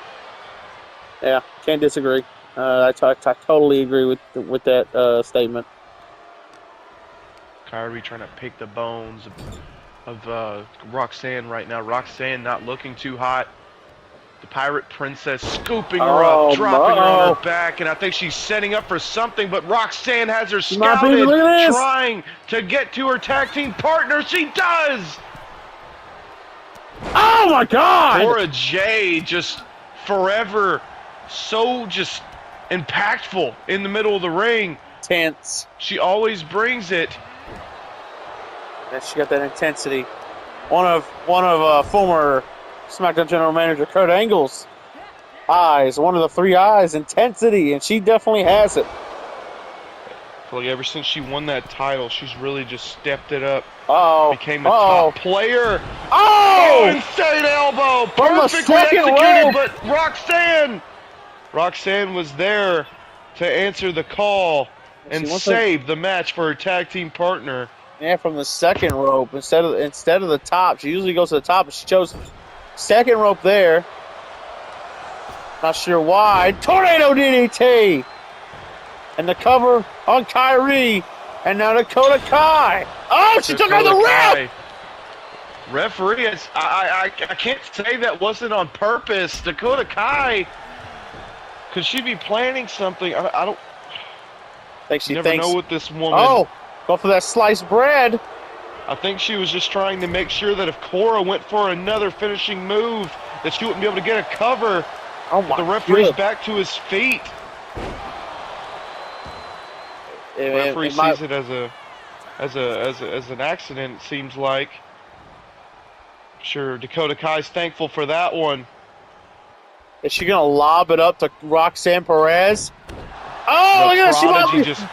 Yeah, can't disagree. I totally agree with that statement. Kairi trying to pick the bones of Roxanne right now. Roxanne not looking too hot. The Pirate Princess scooping her up, dropping her on her back, and I think she's setting up for something, but Roxanne has her scouted, trying to get to her tag team partner. She does! Oh, my God! Cora Jade just forever so just impactful in the middle of the ring. Tense. She always brings it. Yeah, she got that intensity. One of former SmackDown General Manager Kurt Angle's eyes, one of the 3 eyes, intensity, and she definitely has it. I feel like ever since she won that title, she's really just stepped it up. Became a top player. Oh, insane elbow! Perfectly executed, but Roxanne was there to answer the call and save the match for her tag team partner. Yeah, from the second rope instead of the top. She usually goes to the top, but she chose second rope there. Not sure why. Tornado DDT! And the cover on Kyrie. And now Dakota Kai. Oh, she took out the ref! Referee, I can't say that wasn't on purpose. Dakota Kai, could she be planning something? I don't think she never know with this woman. Oh, go for that sliced bread. I think she was just trying to make sure that if Cora went for another finishing move, that she wouldn't be able to get a cover. Oh my! The referee's back to his feet. The referee sees it as an accident. It seems like. I'm sure Dakota Kai's thankful for that one. Is she gonna lob it up to Roxanne Perez? Oh, look at that!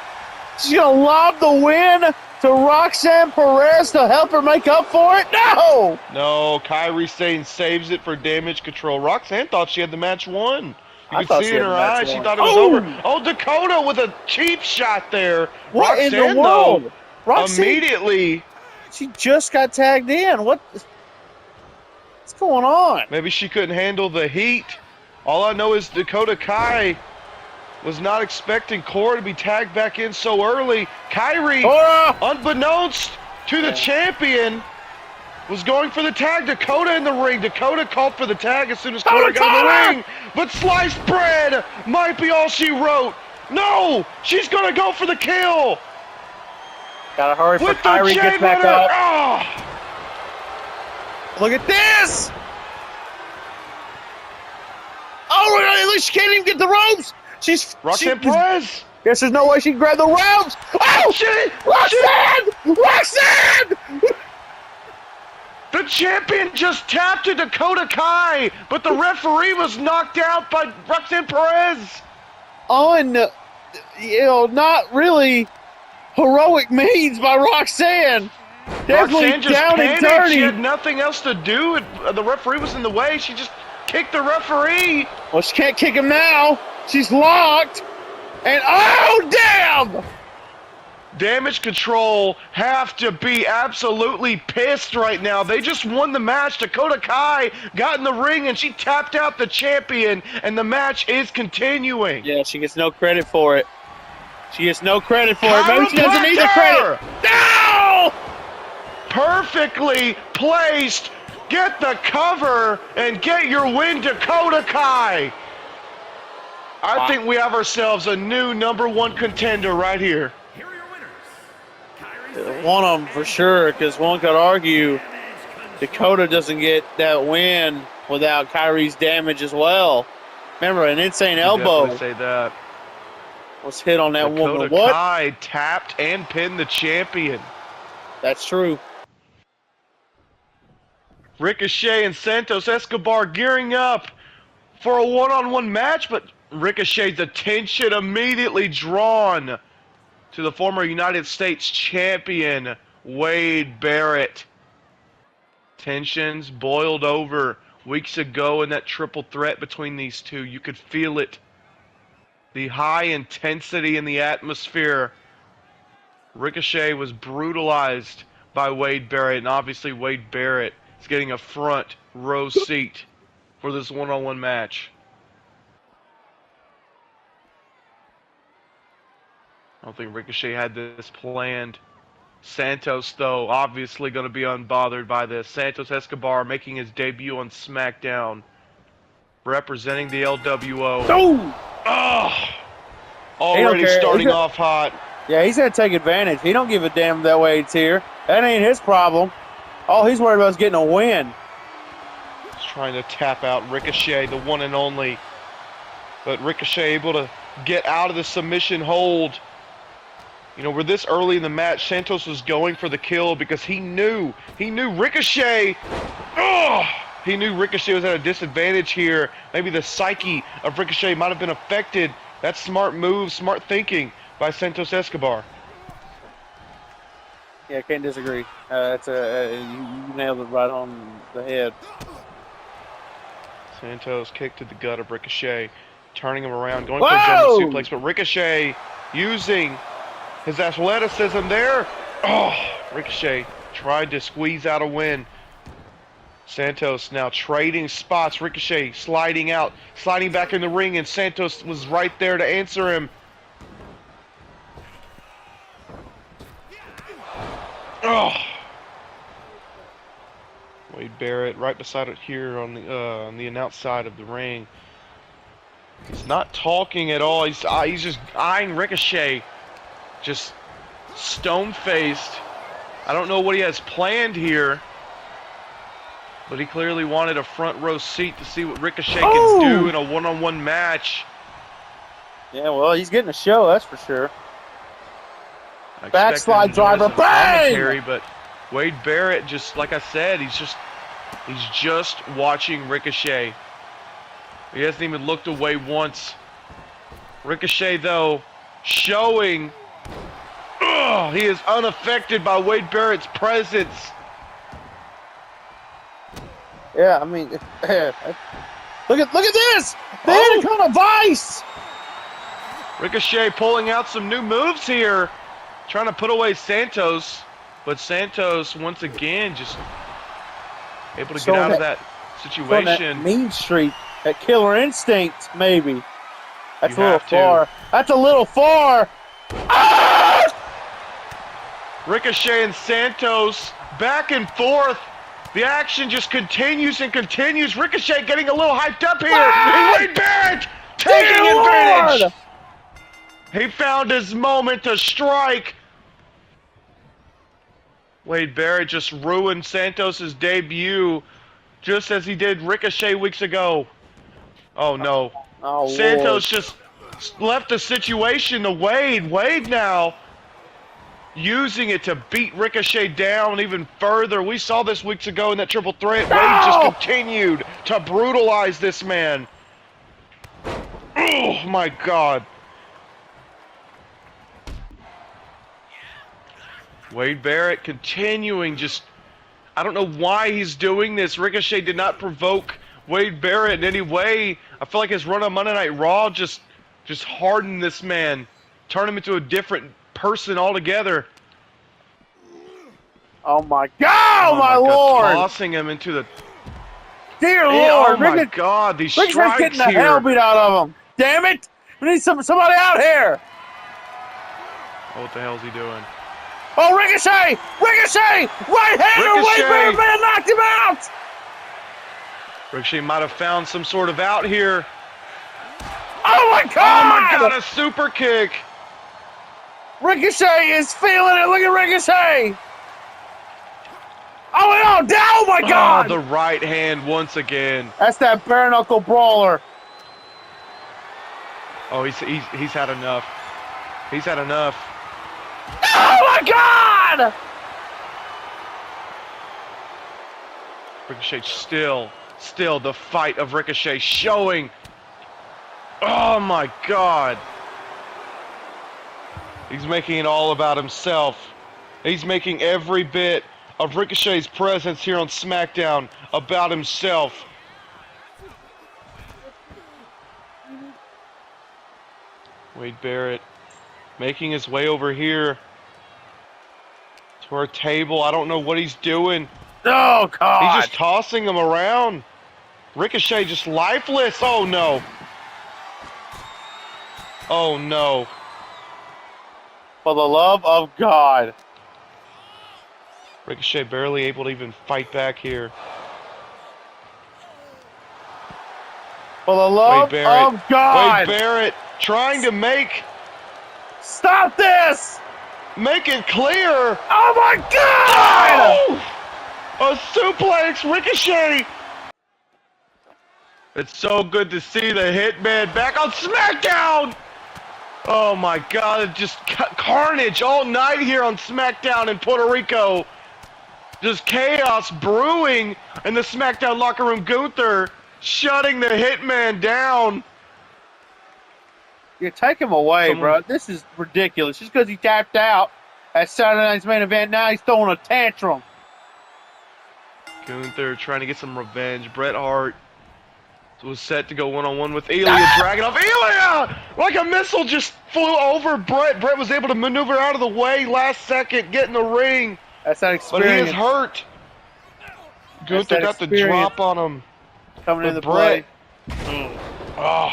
She's gonna lob the win to Roxanne Perez to help her make up for it? No! No, Kairi Sane saves it for Damage Control. Roxanne thought she had the match won. You could see in her eyes, she thought it was over. Oh, Dakota with a cheap shot there. What in the world? Roxanne, immediately. She just got tagged in. What's going on? Maybe she couldn't handle the heat. All I know is Dakota Kai was not expecting Cora to be tagged back in so early. Kairi, unbeknownst to the champion, was going for the tag. Dakota in the ring. Dakota called for the tag as soon as Cora got in the ring. But sliced bread might be all she wrote. No, she's going to go for the kill. Gotta hurry for Kairi gets back up. Look at this. Oh, look, she can't even get the ropes. Roxanne Perez. Guess there's no way she can grab the ropes. Oh, shit! Roxanne! The champion just tapped to Dakota Kai, but the referee was knocked out by Roxanne Perez. Not really heroic means by Roxanne. Definitely Roxanne just down panicked. and dirty. She had nothing else to do. The referee was in the way. She just kicked the referee. Well, she can't kick him now. She's locked. And oh, damn! Damage Control have to be absolutely pissed right now. They just won the match. Dakota Kai got in the ring and she tapped out the champion, and the match is continuing. Yeah, she gets no credit for it. She gets no credit for it. Maybe she doesn't need the credit. No! Perfectly placed. Get the cover and get your win, Dakota Kai. I think we have ourselves a new #1 contender right here. Here are your winners. One of them for sure, because one could argue Dakota doesn't get that win without Kairi's damage as well. Remember, an insane elbow Say that. was hit on that woman. Dakota Kai tapped and pinned the champion. That's true. Ricochet and Santos Escobar gearing up for a one-on-one match, but Ricochet's attention immediately drawn to the former United States champion, Wade Barrett. Tensions boiled over weeks ago in that triple threat between these two. You could feel it. The high intensity in the atmosphere. Ricochet was brutalized by Wade Barrett, and obviously Wade Barrett is getting a front row seat for this one-on-one match. I don't think Ricochet had this planned. Santos, though, obviously going to be unbothered by this. Santos Escobar making his debut on SmackDown, representing the LWO. Oh! Already starting off hot. Yeah, he's going to take advantage. He don't give a damn that Wade's here. That ain't his problem. All he's worried about is getting a win. He's trying to tap out Ricochet, the one and only. But Ricochet able to get out of the submission hold. You know, we're this early in the match. Santos was going for the kill because he knew Ricochet. He knew Ricochet was at a disadvantage here. Maybe the psyche of Ricochet might have been affected. That's smart move, smart thinking by Santos Escobar. Yeah, can't disagree. You nailed it right on the head. Santos kick to the gut of Ricochet, turning him around, going for a German suplex, but Ricochet using his athleticism there. Ricochet tried to squeeze out a win. Santos now trading spots. Ricochet sliding out, sliding back in the ring, and Santos was right there to answer him. Wade Barrett right beside it here on the announce side of the ring. He's not talking at all. He's just eyeing Ricochet, just stone-faced. I don't know what he has planned here, but he clearly wanted a front row seat to see what Ricochet can do in a one-on-one match. Yeah, well, he's getting a show, that's for sure. Backslide driver, bang! But Wade Barrett, just like I said, he's just watching Ricochet. He hasn't even looked away once. Ricochet, though, showing he is unaffected by Wade Barrett's presence. Yeah, I mean, look at this! The Anaconda Vice! Ricochet pulling out some new moves here, trying to put away Santos, but Santos once again just able to get out of that situation. That mean streak, that killer instinct, maybe. That's a little far. That's a little far. Ricochet and Santos back and forth. The action just continues and continues. Ricochet getting a little hyped up here. And Wade Barrett taking advantage. He found his moment to strike. Wade Barrett just ruined Santos' debut just as he did Ricochet weeks ago. Oh, no. Santos just left the situation to Wade. Wade now using it to beat Ricochet down even further. We saw this weeks ago in that triple threat. Wade just continued to brutalize this man. Oh, my God. Wade Barrett continuing just... I don't know why he's doing this. Ricochet did not provoke Wade Barrett in any way. I feel like his run on Monday Night Raw just hardened this man. Turned him into a different person altogether. Oh my God! Oh my Lord! Tossing him into the... Dear Lord! Oh my God, these strikes here. Getting the hell beat out of him. Damn it! We need somebody out here! Oh, what the hell is he doing? Oh, Ricochet! Ricochet! Right-hander! Wade Barrett man knocked him out! Ricochet might have found some sort of out here. Oh my God! Oh my God, a super kick! Ricochet is feeling it! Look at Ricochet! Oh my God! Oh, the right hand once again. That's that bare knuckle brawler. Oh, he's had enough. He's had enough. Oh my God! Ricochet still the fight of Ricochet showing. Oh my God. He's making it all about himself. He's making every bit of Ricochet's presence here on SmackDown about himself. Wade Barrett making his way over here to our table. I don't know what he's doing. Oh, God. He's just tossing him around. Ricochet just lifeless. Oh, no. Oh, no. For the love of God. Ricochet barely able to even fight back here. For the love of God. Wade Barrett trying to Stop this! make it clear. Oh, my God! Oh! A suplex, Ricochet. It's so good to see the Hitman back on SmackDown. Oh my God, it's just carnage all night here on SmackDown in Puerto Rico. Just chaos brewing in the SmackDown locker room. Gunther shutting the Hitman down. You take him away, bro. This is ridiculous. Just because he tapped out at Saturday Night's Main Event, now he's throwing a tantrum. Gunther trying to get some revenge. Bret Hart was set to go one-on-one with Ilya Dragunov. Ilya! Like a missile just flew over Bret. Bret was able to maneuver out of the way last second, get in the ring. That's that experience. But he is hurt. Gunther got the drop on him. Coming into play. Oh.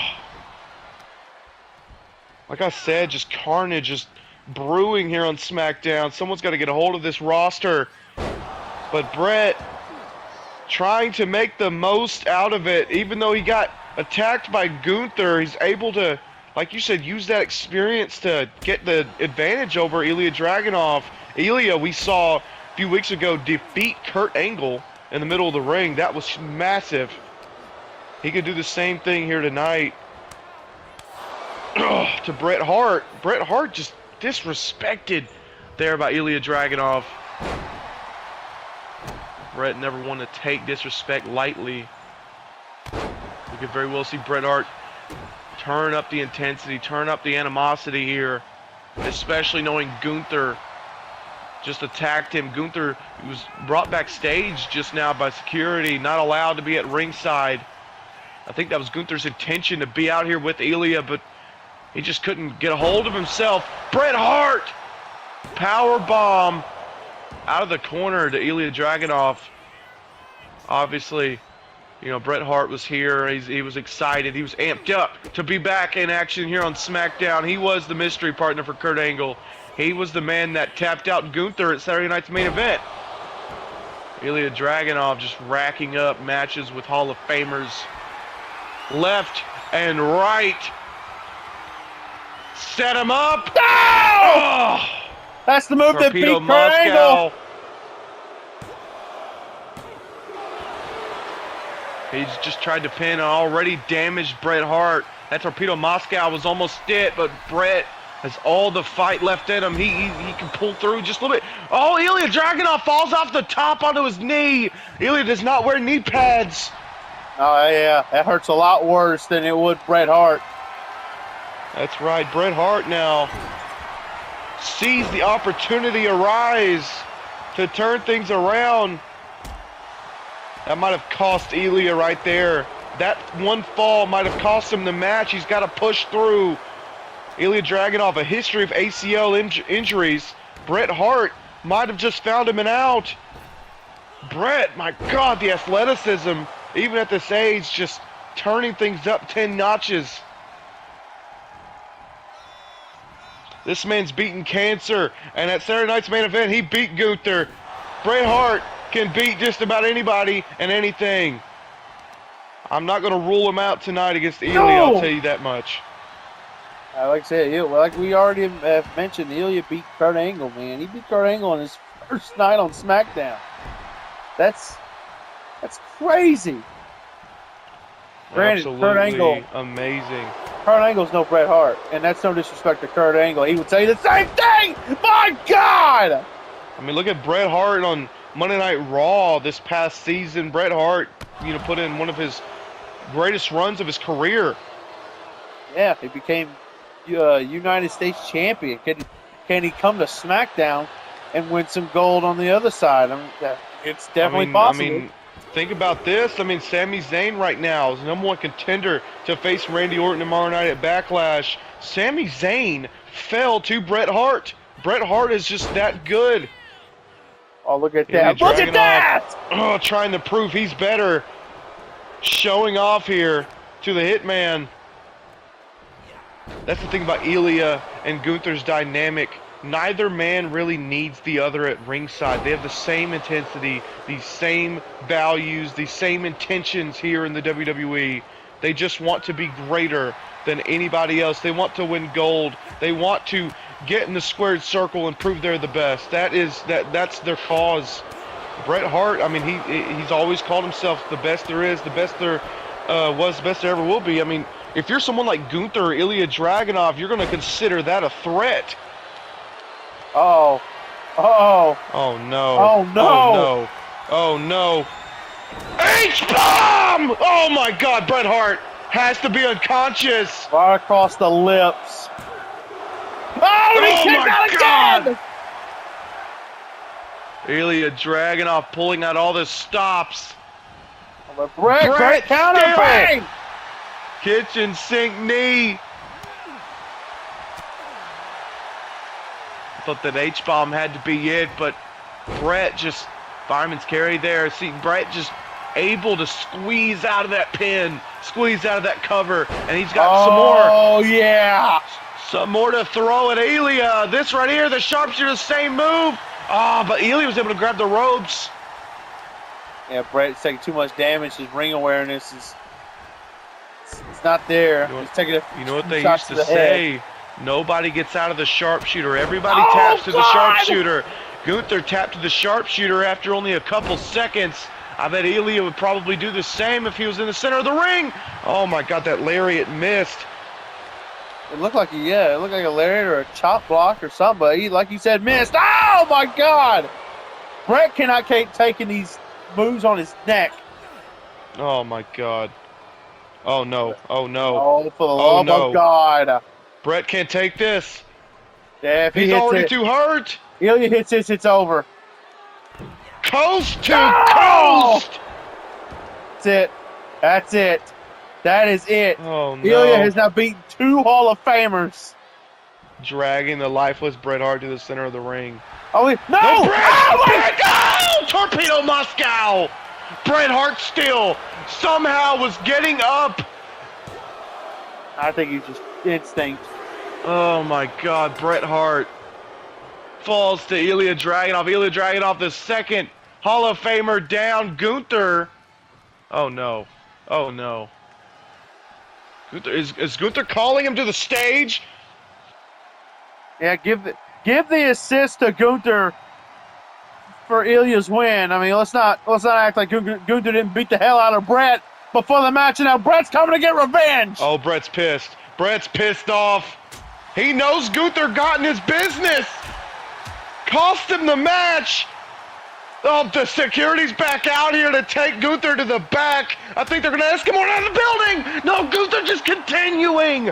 Like I said, just carnage just brewing here on SmackDown. Someone's got to get a hold of this roster. But Bret trying to make the most out of it. Even though he got attacked by Gunther, he's able to, like you said, use that experience to get the advantage over Ilya Dragunov. Ilya, we saw a few weeks ago, defeat Kurt Angle in the middle of the ring. That was massive. He could do the same thing here tonight. To Bret Hart. Bret Hart just disrespected there by Ilya Dragunov. Bret never wanted to take disrespect lightly. We could very well see Bret Hart turn up the intensity, turn up the animosity here, especially knowing Gunther just attacked him. Gunther was brought backstage just now by security, not allowed to be at ringside. I think that was Gunther's intention to be out here with Ilya, but he just couldn't get a hold of himself. Bret Hart! Power bomb out of the corner to Ilya Dragunov. Obviously, you know, Bret Hart was here. He was excited. He was amped up to be back in action here on SmackDown. He was the mystery partner for Kurt Angle. He was the man that tapped out Gunther at Saturday Night's Main Event. Ilya Dragunov just racking up matches with Hall of Famers left and right. Set him up. Oh! That's the move that beat Kurt Angle. He's just tried to pin an already damaged Bret Hart. That Torpedo Moscow was almost it, but Bret has all the fight left in him. He can pull through just a little bit. Oh, Ilya Dragunov falls off the top onto his knee. Ilya does not wear knee pads. Oh, yeah. That hurts a lot worse than it would Bret Hart. That's right. Bret Hart now sees the opportunity arise to turn things around. That might have cost Ilya right there. That one fall might have cost him the match. He's got to push through. Ilya Dragunov, a history of ACL injuries. Bret Hart might have just found him an out. Bret, my God, the athleticism, even at this age, just turning things up 10 notches. This man's beaten cancer, and at Saturday Night's Main Event, he beat Gunther. Bret Hart can beat just about anybody and anything. I'm not going to rule him out tonight against Ilya, I'll tell you that much. Like I said, like we already have mentioned, Ilya beat Kurt Angle, man. He beat Kurt Angle on his first night on SmackDown. That's crazy. Granted, Absolutely Kurt Angle, amazing. Kurt Angle's no Bret Hart, and that's no disrespect to Kurt Angle. He would say the same thing. My God! I mean, look at Bret Hart on Monday Night Raw this past season. Bret Hart, put in one of his greatest runs of his career. Yeah, he became United States champion. Can he come to SmackDown and win some gold on the other side? I mean, it's definitely possible. Think about this. Sami Zayn right now is the #1 contender to face Randy Orton tomorrow night at Backlash. Sami Zayn fell to Bret Hart. Bret Hart is just that good. Oh, look at that. Look at that! Oh, trying to prove he's better. Showing off here to the Hitman. That's the thing about Ilya and Gunther's dynamic. Neither man really needs the other at ringside. They have the same intensity, the same values, the same intentions here in the WWE. They just want to be greater than anybody else. They want to win gold. They want to get in the squared circle and prove they're the best. That's their cause. Bret Hart, he's always called himself the best there is, the best there was, the best there ever will be. If you're someone like Gunther or Ilya Dragunov, you're going to consider that a threat. Oh. Uh-oh. Oh, no. Oh, no. Oh, no. Oh, no. H-bomb! Oh, my God. Bret Hart has to be unconscious. Right across the lips. Oh, and he kicked out again! Ilya Dragunov pulling out all the stops. Bret counter bang! Kitchen sink knee. Thought that H-bomb had to be it, but Bret just, fireman's carry there. See, Bret just able to squeeze out of that pin, squeeze out of that cover, and he's got some more. Oh, yeah. Some more to throw at Ilya. This right here, the sharpshooter, same move. But Ilya was able to grab the ropes. Yeah, Bret's taking too much damage. His ring awareness is it's not there. You know what they used to say? Nobody gets out of the sharpshooter. Everybody taps to the sharpshooter. Gunther tapped to the sharpshooter after only a couple seconds. I bet Ilya would probably do the same if he was in the center of the ring. Oh my God, that lariat missed. It looked like a lariat or a chop block or something, but he, like you said, missed. Oh my God! Bret cannot keep taking these moves on his neck. Oh my God. Oh no. Oh no. Oh, for the love of God. Bret can't take this. Yeah, if he's already too hurt. Ilya hits this, it's over. Coast to coast. That's it. That's it. That is it. Oh no. Ilya has now beaten 2 Hall of Famers. Dragging the lifeless Bret Hart to the center of the ring. Oh, no! Bret! Oh, Torpedo Moscow! Bret Hart still somehow was getting up. I think he's just instinct. Oh my God, Bret Hart falls to Ilya Dragunov. Ilya Dragunov, the second Hall of Famer down. Gunther. Oh no. Oh no. Gunther, is Gunther calling him to the stage? Yeah, give the assist to Gunther for Ilya's win. Let's not act like Gunther didn't beat the hell out of Bret before the match, and now Bret's coming to get revenge. Oh, Bret's pissed. Bret's pissed off. He knows Gunther got in his business. Cost him the match. Oh, the security's back out here to take Gunther to the back. I think they're going to ask him out of the building. No, Gunther just continuing.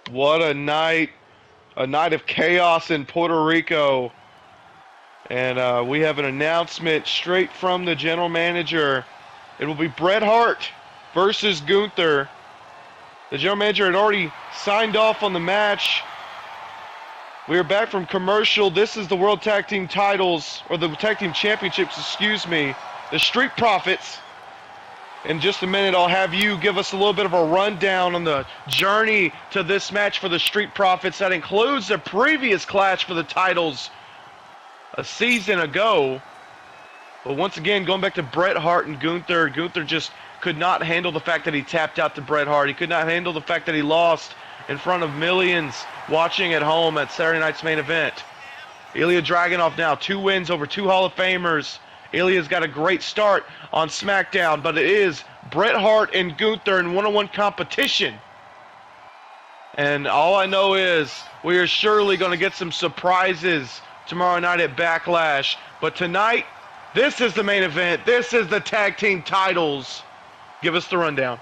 What a night. A night of chaos in Puerto Rico. And we have an announcement straight from the general manager. It will be Bret Hart versus Gunther. The general manager had already signed off on the match. We are back from commercial. This is the World Tag Team titles, or the Tag Team Championships, excuse me. The Street Profits. In just a minute, I'll have you give us a little bit of a rundown on the journey to this match for the Street Profits. That includes the previous clash for the titles a season ago. But once again, going back to Bret Hart and Gunther, Gunther just could not handle the fact that he tapped out to Bret Hart. He could not handle the fact that he lost in front of millions watching at home at Saturday night's main event. Ilya Dragunov now 2 wins over 2 Hall of Famers. Ilya's got a great start on SmackDown, but it is Bret Hart and Gunther in one-on-one competition. And all I know is we are surely going to get some surprises tomorrow night at Backlash. But tonight, this is the main event. This is the tag team titles. Give us the rundown.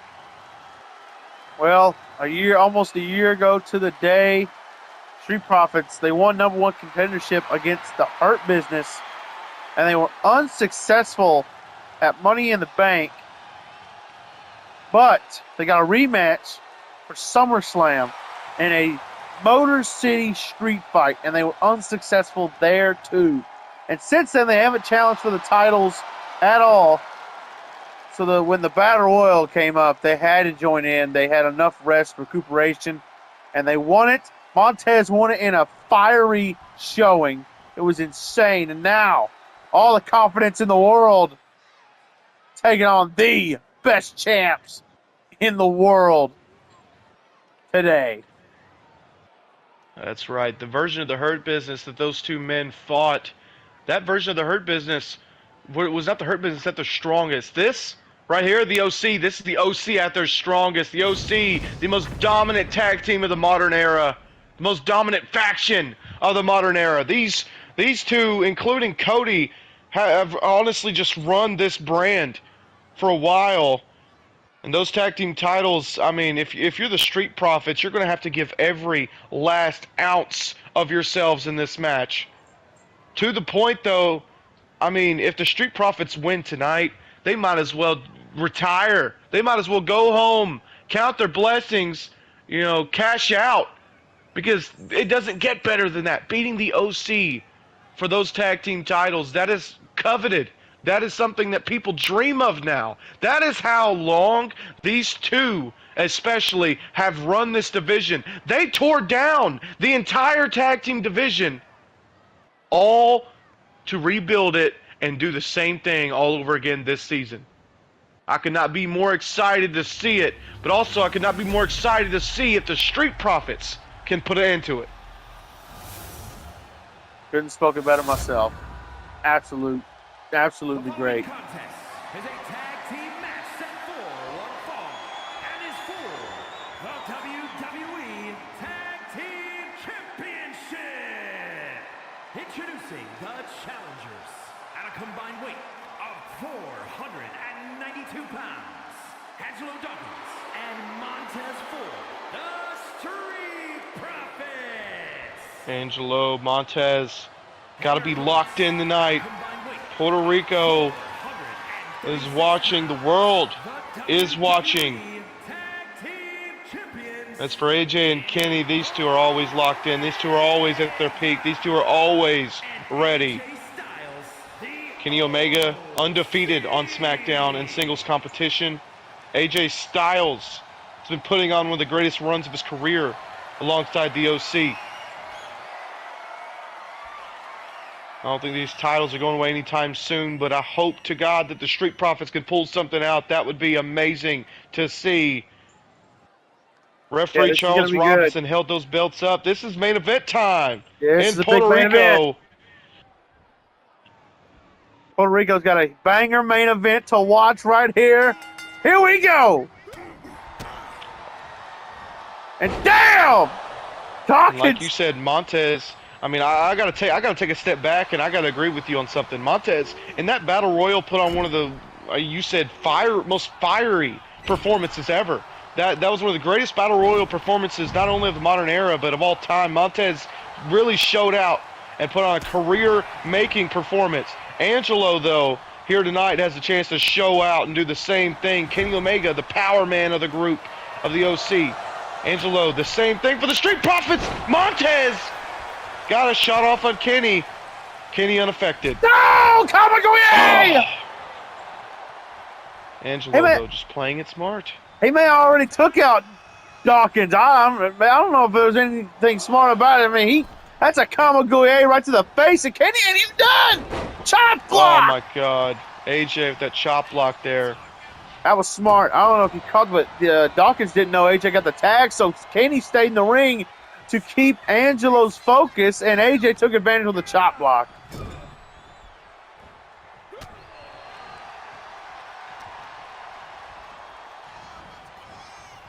Well, almost a year ago to the day, Street Profits, they won #1 contendership against the Hurt Business, and they were unsuccessful at Money in the Bank, but they got a rematch for SummerSlam in a Motor City street fight, and they were unsuccessful there too. And since then, they haven't challenged for the titles at all. So when the Battle Royal came up, they had to join in. They had enough rest, recuperation, and they won it. Montez won it in a fiery showing. It was insane. And now, all the confidence in the world, taking on the best champs in the world today. That's right. The version of the Hurt Business that those two men fought, that version of the Hurt Business was not the Hurt Business at their strongest. This right here, the OC, this is the OC at their strongest. The OC, the most dominant tag team of the modern era. The most dominant faction of the modern era. These two, including Cody, have honestly just run this brand for a while. And those tag team titles, I mean, if you're the Street Profits, you're going to have to give every last ounce of yourselves in this match. To the point, though, I mean, if the Street Profits win tonight, they might as well retire. They might as well go home, count their blessings, cash out. Because it doesn't get better than that. Beating the OC for those tag team titles, that is coveted. That is something that people dream of now. That is how long these two especially have run this division. They tore down the entire tag team division, all to rebuild it and do the same thing all over again this season. I could not be more excited to see it, but also I could not be more excited to see if the Street Profits can put an end to it. Couldn't have spoken better myself. Absolutely great. Contest is a tag team match set for one fall and is for the WWE Tag Team Championship. Introducing the challengers at a combined weight of 492 pounds, Angelo Dawkins and Montez Ford, the Street Profits. Angelo, Montez, got to be locked in tonight. Puerto Rico is watching. The world is watching. As for AJ and Kenny, these two are always locked in. These two are always at their peak. These two are always ready. Kenny Omega, undefeated on SmackDown in singles competition. AJ Styles has been putting on one of the greatest runs of his career alongside the OC. I don't think these titles are going away anytime soon, but I hope to God that the Street Profits can pull something out. That would be amazing to see. Referee Charles Robinson held those belts up. This is main event time in Puerto Rico. Puerto Rico's got a banger main event to watch right here. Here we go. And damn! Dawkins. Like you said, Montez. I mean, I gotta take a step back, and I gotta agree with you on something. Montez in that battle royal put on one of the you said most fiery performances ever. That was one of the greatest battle royal performances, not only of the modern era but of all time. Montez really showed out and put on a career-making performance. Angelo, though, here tonight has a chance to show out and do the same thing. Kenny Omega, the power man of the group of the OC. Angelo, the same thing for the Street Profits. Montez got a shot off on Kenny. Kenny unaffected. No! Kamagoye! Angelo, though, just playing it smart. He may have already took out Dawkins. I don't know if there was anything smart about it. I mean, that's a Kamagoye right to the face, and Kenny ain't even done! Chop block! Oh, my God. AJ with that chop block there. That was smart. I don't know if you caught, but Dawkins didn't know AJ got the tag, so Kenny stayed in the ring to keep Angelo's focus, and AJ took advantage of the chop block.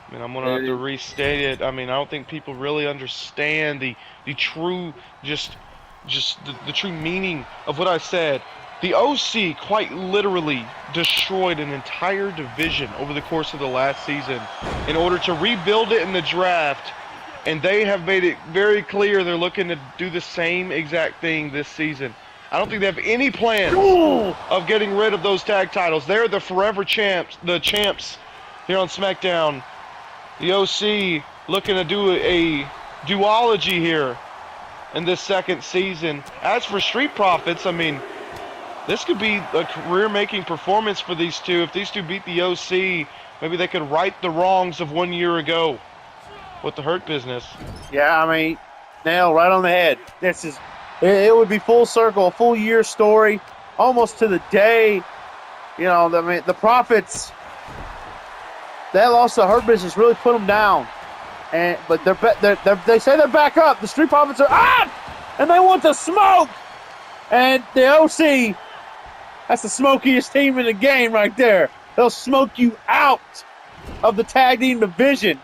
I mean, I'm going to have to restate it. I mean, I don't think people really understand the true just just the true meaning of what I said. The OC quite literally destroyed an entire division over the course of the last season in order to rebuild it in the draft, and they have made it very clear they're looking to do the same exact thing this season. I don't think they have any plans of getting rid of those tag titles. They're the forever champs, the champs here on SmackDown. The OC looking to do a duology here in this second season. As for Street Profits, I mean, this could be a career-making performance for these two. If these two beat the OC, maybe they could right the wrongs of 1 year ago with the Hurt Business. Yeah, I mean, nail right on the head. It would be full circle, a full year story, almost to the day. You know, I mean, the Profits, that loss to Hurt Business really put them down. But they say they're back up. The Street Profits are up, and they want to smoke. And the OC, that's the smokiest team in the game right there. They'll smoke you out of the tag team division.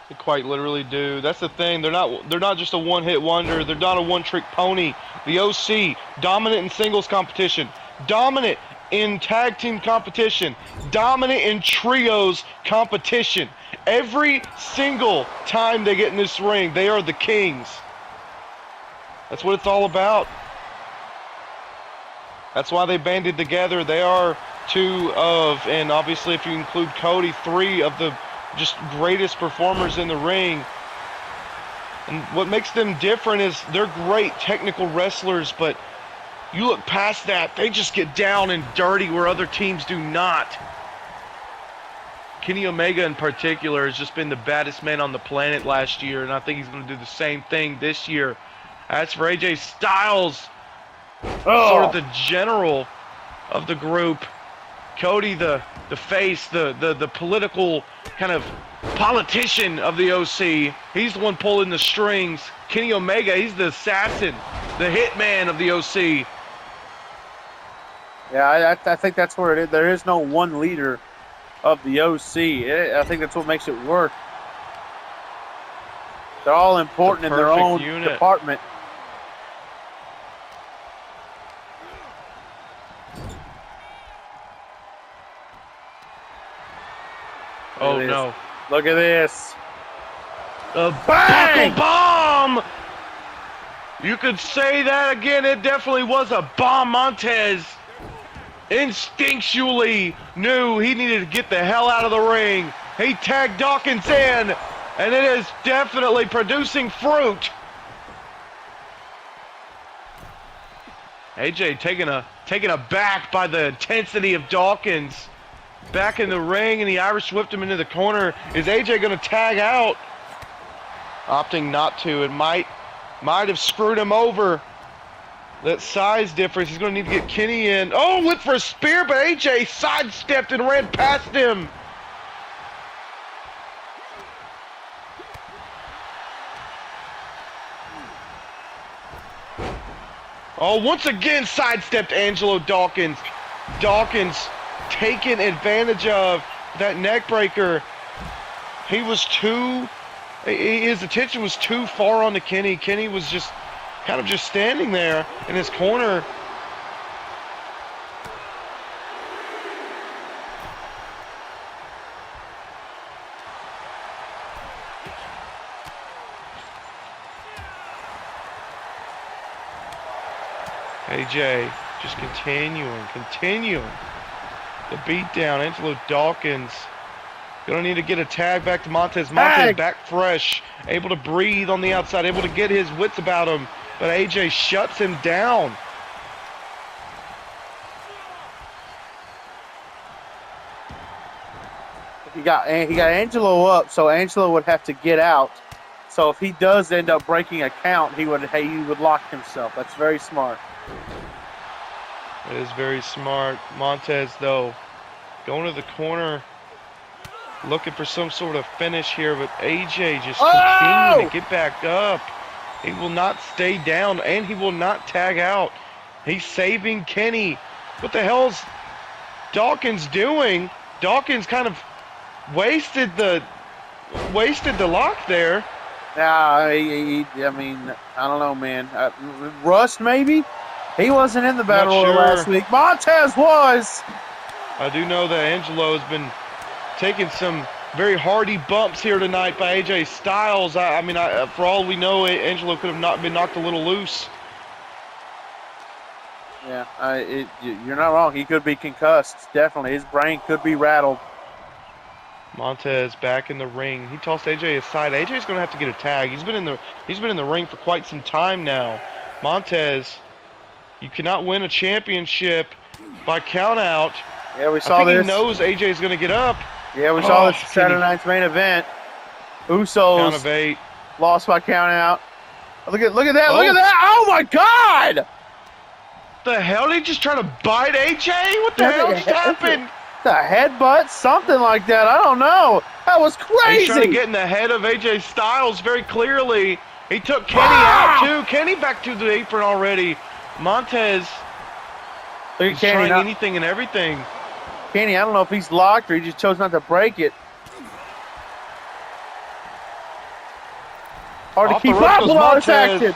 They quite literally do. That's the thing. They're not just a one-hit wonder. They're not a one-trick pony. The OC, dominant in singles competition, dominant in tag team competition, dominant in trios competition. Every single time they get in this ring, they are the kings. That's what it's all about. That's why they banded together. They are two of, and obviously if you include Cody, three of the just greatest performers in the ring. And what makes them different is they're great technical wrestlers, but you look past that, they just get down and dirty where other teams do not. Kenny Omega in particular has just been the baddest man on the planet last year, and I think he's going to do the same thing this year. As for AJ Styles, sort of the general of the group, Cody the face, the political kind of politician of the OC. He's the one pulling the strings. Kenny Omega, he's the assassin, the hitman of the OC. Yeah, I think that's where it is. There is no one leader of the OC. I think that's what makes it work. They're all important in their own department. Oh no. Look at this. A buckle bomb! You could say that again. It definitely was a bomb. Montez instinctually knew he needed to get the hell out of the ring. He tagged Dawkins in, and it is definitely producing fruit. AJ taken aback by the intensity of Dawkins. Back in the ring, and he Irish whipped him into the corner. Is AJ going to tag out? Opting not to. It might have screwed him over. That size difference. He's going to need to get Kenny in. Oh, went for a spear, but AJ sidestepped and ran past him. Oh, once again sidestepped Angelo Dawkins. Dawkins taken advantage of that neck breaker. His attention was too far on to Kenny. Kenny was just kind of just standing there in his corner. AJ just continuing the beat down. Angelo Dawkins gonna need to get a tag back to Montez. Montez back fresh, able to breathe on the outside, able to get his wits about him, but AJ shuts him down. He got Angelo up, so Angelo would have to get out. So if he does end up breaking a count, he would lock himself. That's very smart. It is very smart. Montez, though, going to the corner, looking for some sort of finish here, but AJ just continuing to get back up. He will not stay down, and he will not tag out. He's saving Kenny. What the hell's Dawkins doing? Dawkins kind of wasted the lock there. Nah, I mean, I don't know, man. Rust, maybe? He wasn't in the Battle Royal last week. Montez was. I do know that Angelo has been taking some very hardy bumps here tonight by AJ Styles. I mean, for all we know, Angelo could have been knocked a little loose. Yeah, you're not wrong. He could be concussed. Definitely, his brain could be rattled. Montez back in the ring. He tossed AJ aside. AJ's going to have to get a tag. He's been in the ring for quite some time now. Montez, you cannot win a championship by count out. Yeah, we saw this. He knows AJ's going to get up. Yeah, we saw this Saturday night's main event. Usos count of 8. Lost by count out. Look at that! Look at that! Oh my God! The hell? Did he just try to bite AJ? What the hell just happened? The headbutt, something like that. I don't know. That was crazy. He's trying to get in the head of AJ Styles very clearly. He took Kenny out too. Kenny back to the apron already. Montez is trying anything and everything. Kenny, I don't know if he's locked or he just chose not to break it. Hard to keep up with all this action.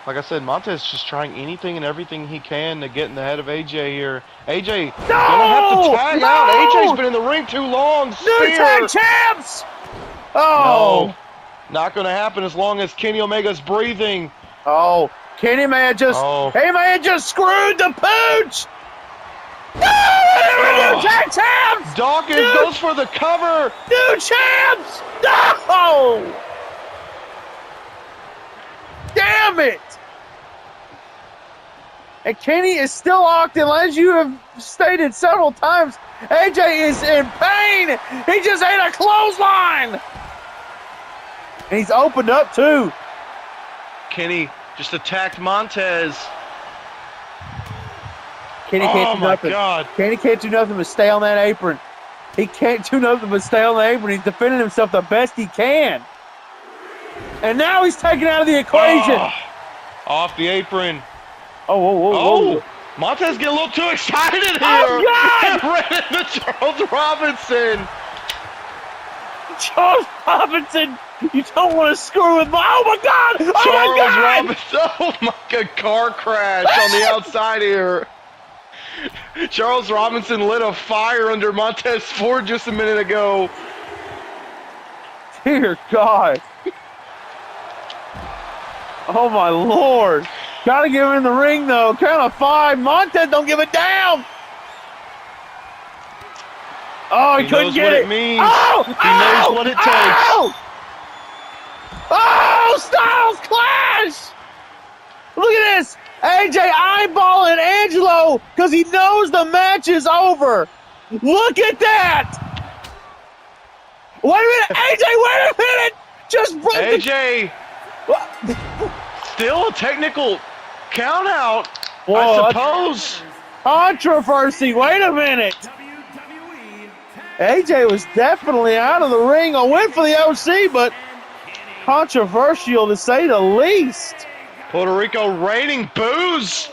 Like I said, Montez just trying anything and everything he can to get in the head of AJ here. AJ gonna have to tag out. AJ's been in the ring too long. New tag champs! Oh. No, not gonna happen as long as Kenny Omega's breathing. Oh, Kenny may have just screwed the pooch. No, new tag champs! Dawkins goes for the cover. New champs! No! Damn it! And Kenny is still locked in, as you have stated several times. AJ is in pain. He just ate a clothesline. And he's opened up too. Kenny just attacked Montez. Kenny can't do nothing. God. Kenny can't do nothing but stay on that apron. He can't do nothing but stay on the apron. He's defending himself the best he can. And now he's taken out of the equation. Off the apron. Whoa. Montez getting a little too excited here. Oh, God! Ran into Charles Robinson. Charles Robinson, you don't want to screw with my... Oh, my God! Charles Robinson. Oh, my God. Car crash on the outside here. Charles Robinson lit a fire under Montez Ford just a minute ago. Dear God. Oh, my Lord. Gotta get him in the ring, though. Count of 5. Montez don't give a damn. Oh, he couldn't get it. He knows what it takes. Oh, Styles Clash. Look at this. AJ eyeballing Angelo because he knows the match is over. Look at that. Wait a minute. AJ, wait a minute. Just broke AJ. Still a technical count out, Whoa, I suppose. Controversy. Wait a minute. AJ was definitely out of the ring. I went for the OC, but controversial to say the least. Puerto Rico raining boos.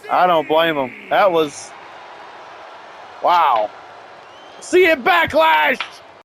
I don't blame him. That was... Wow. See it, Backlash.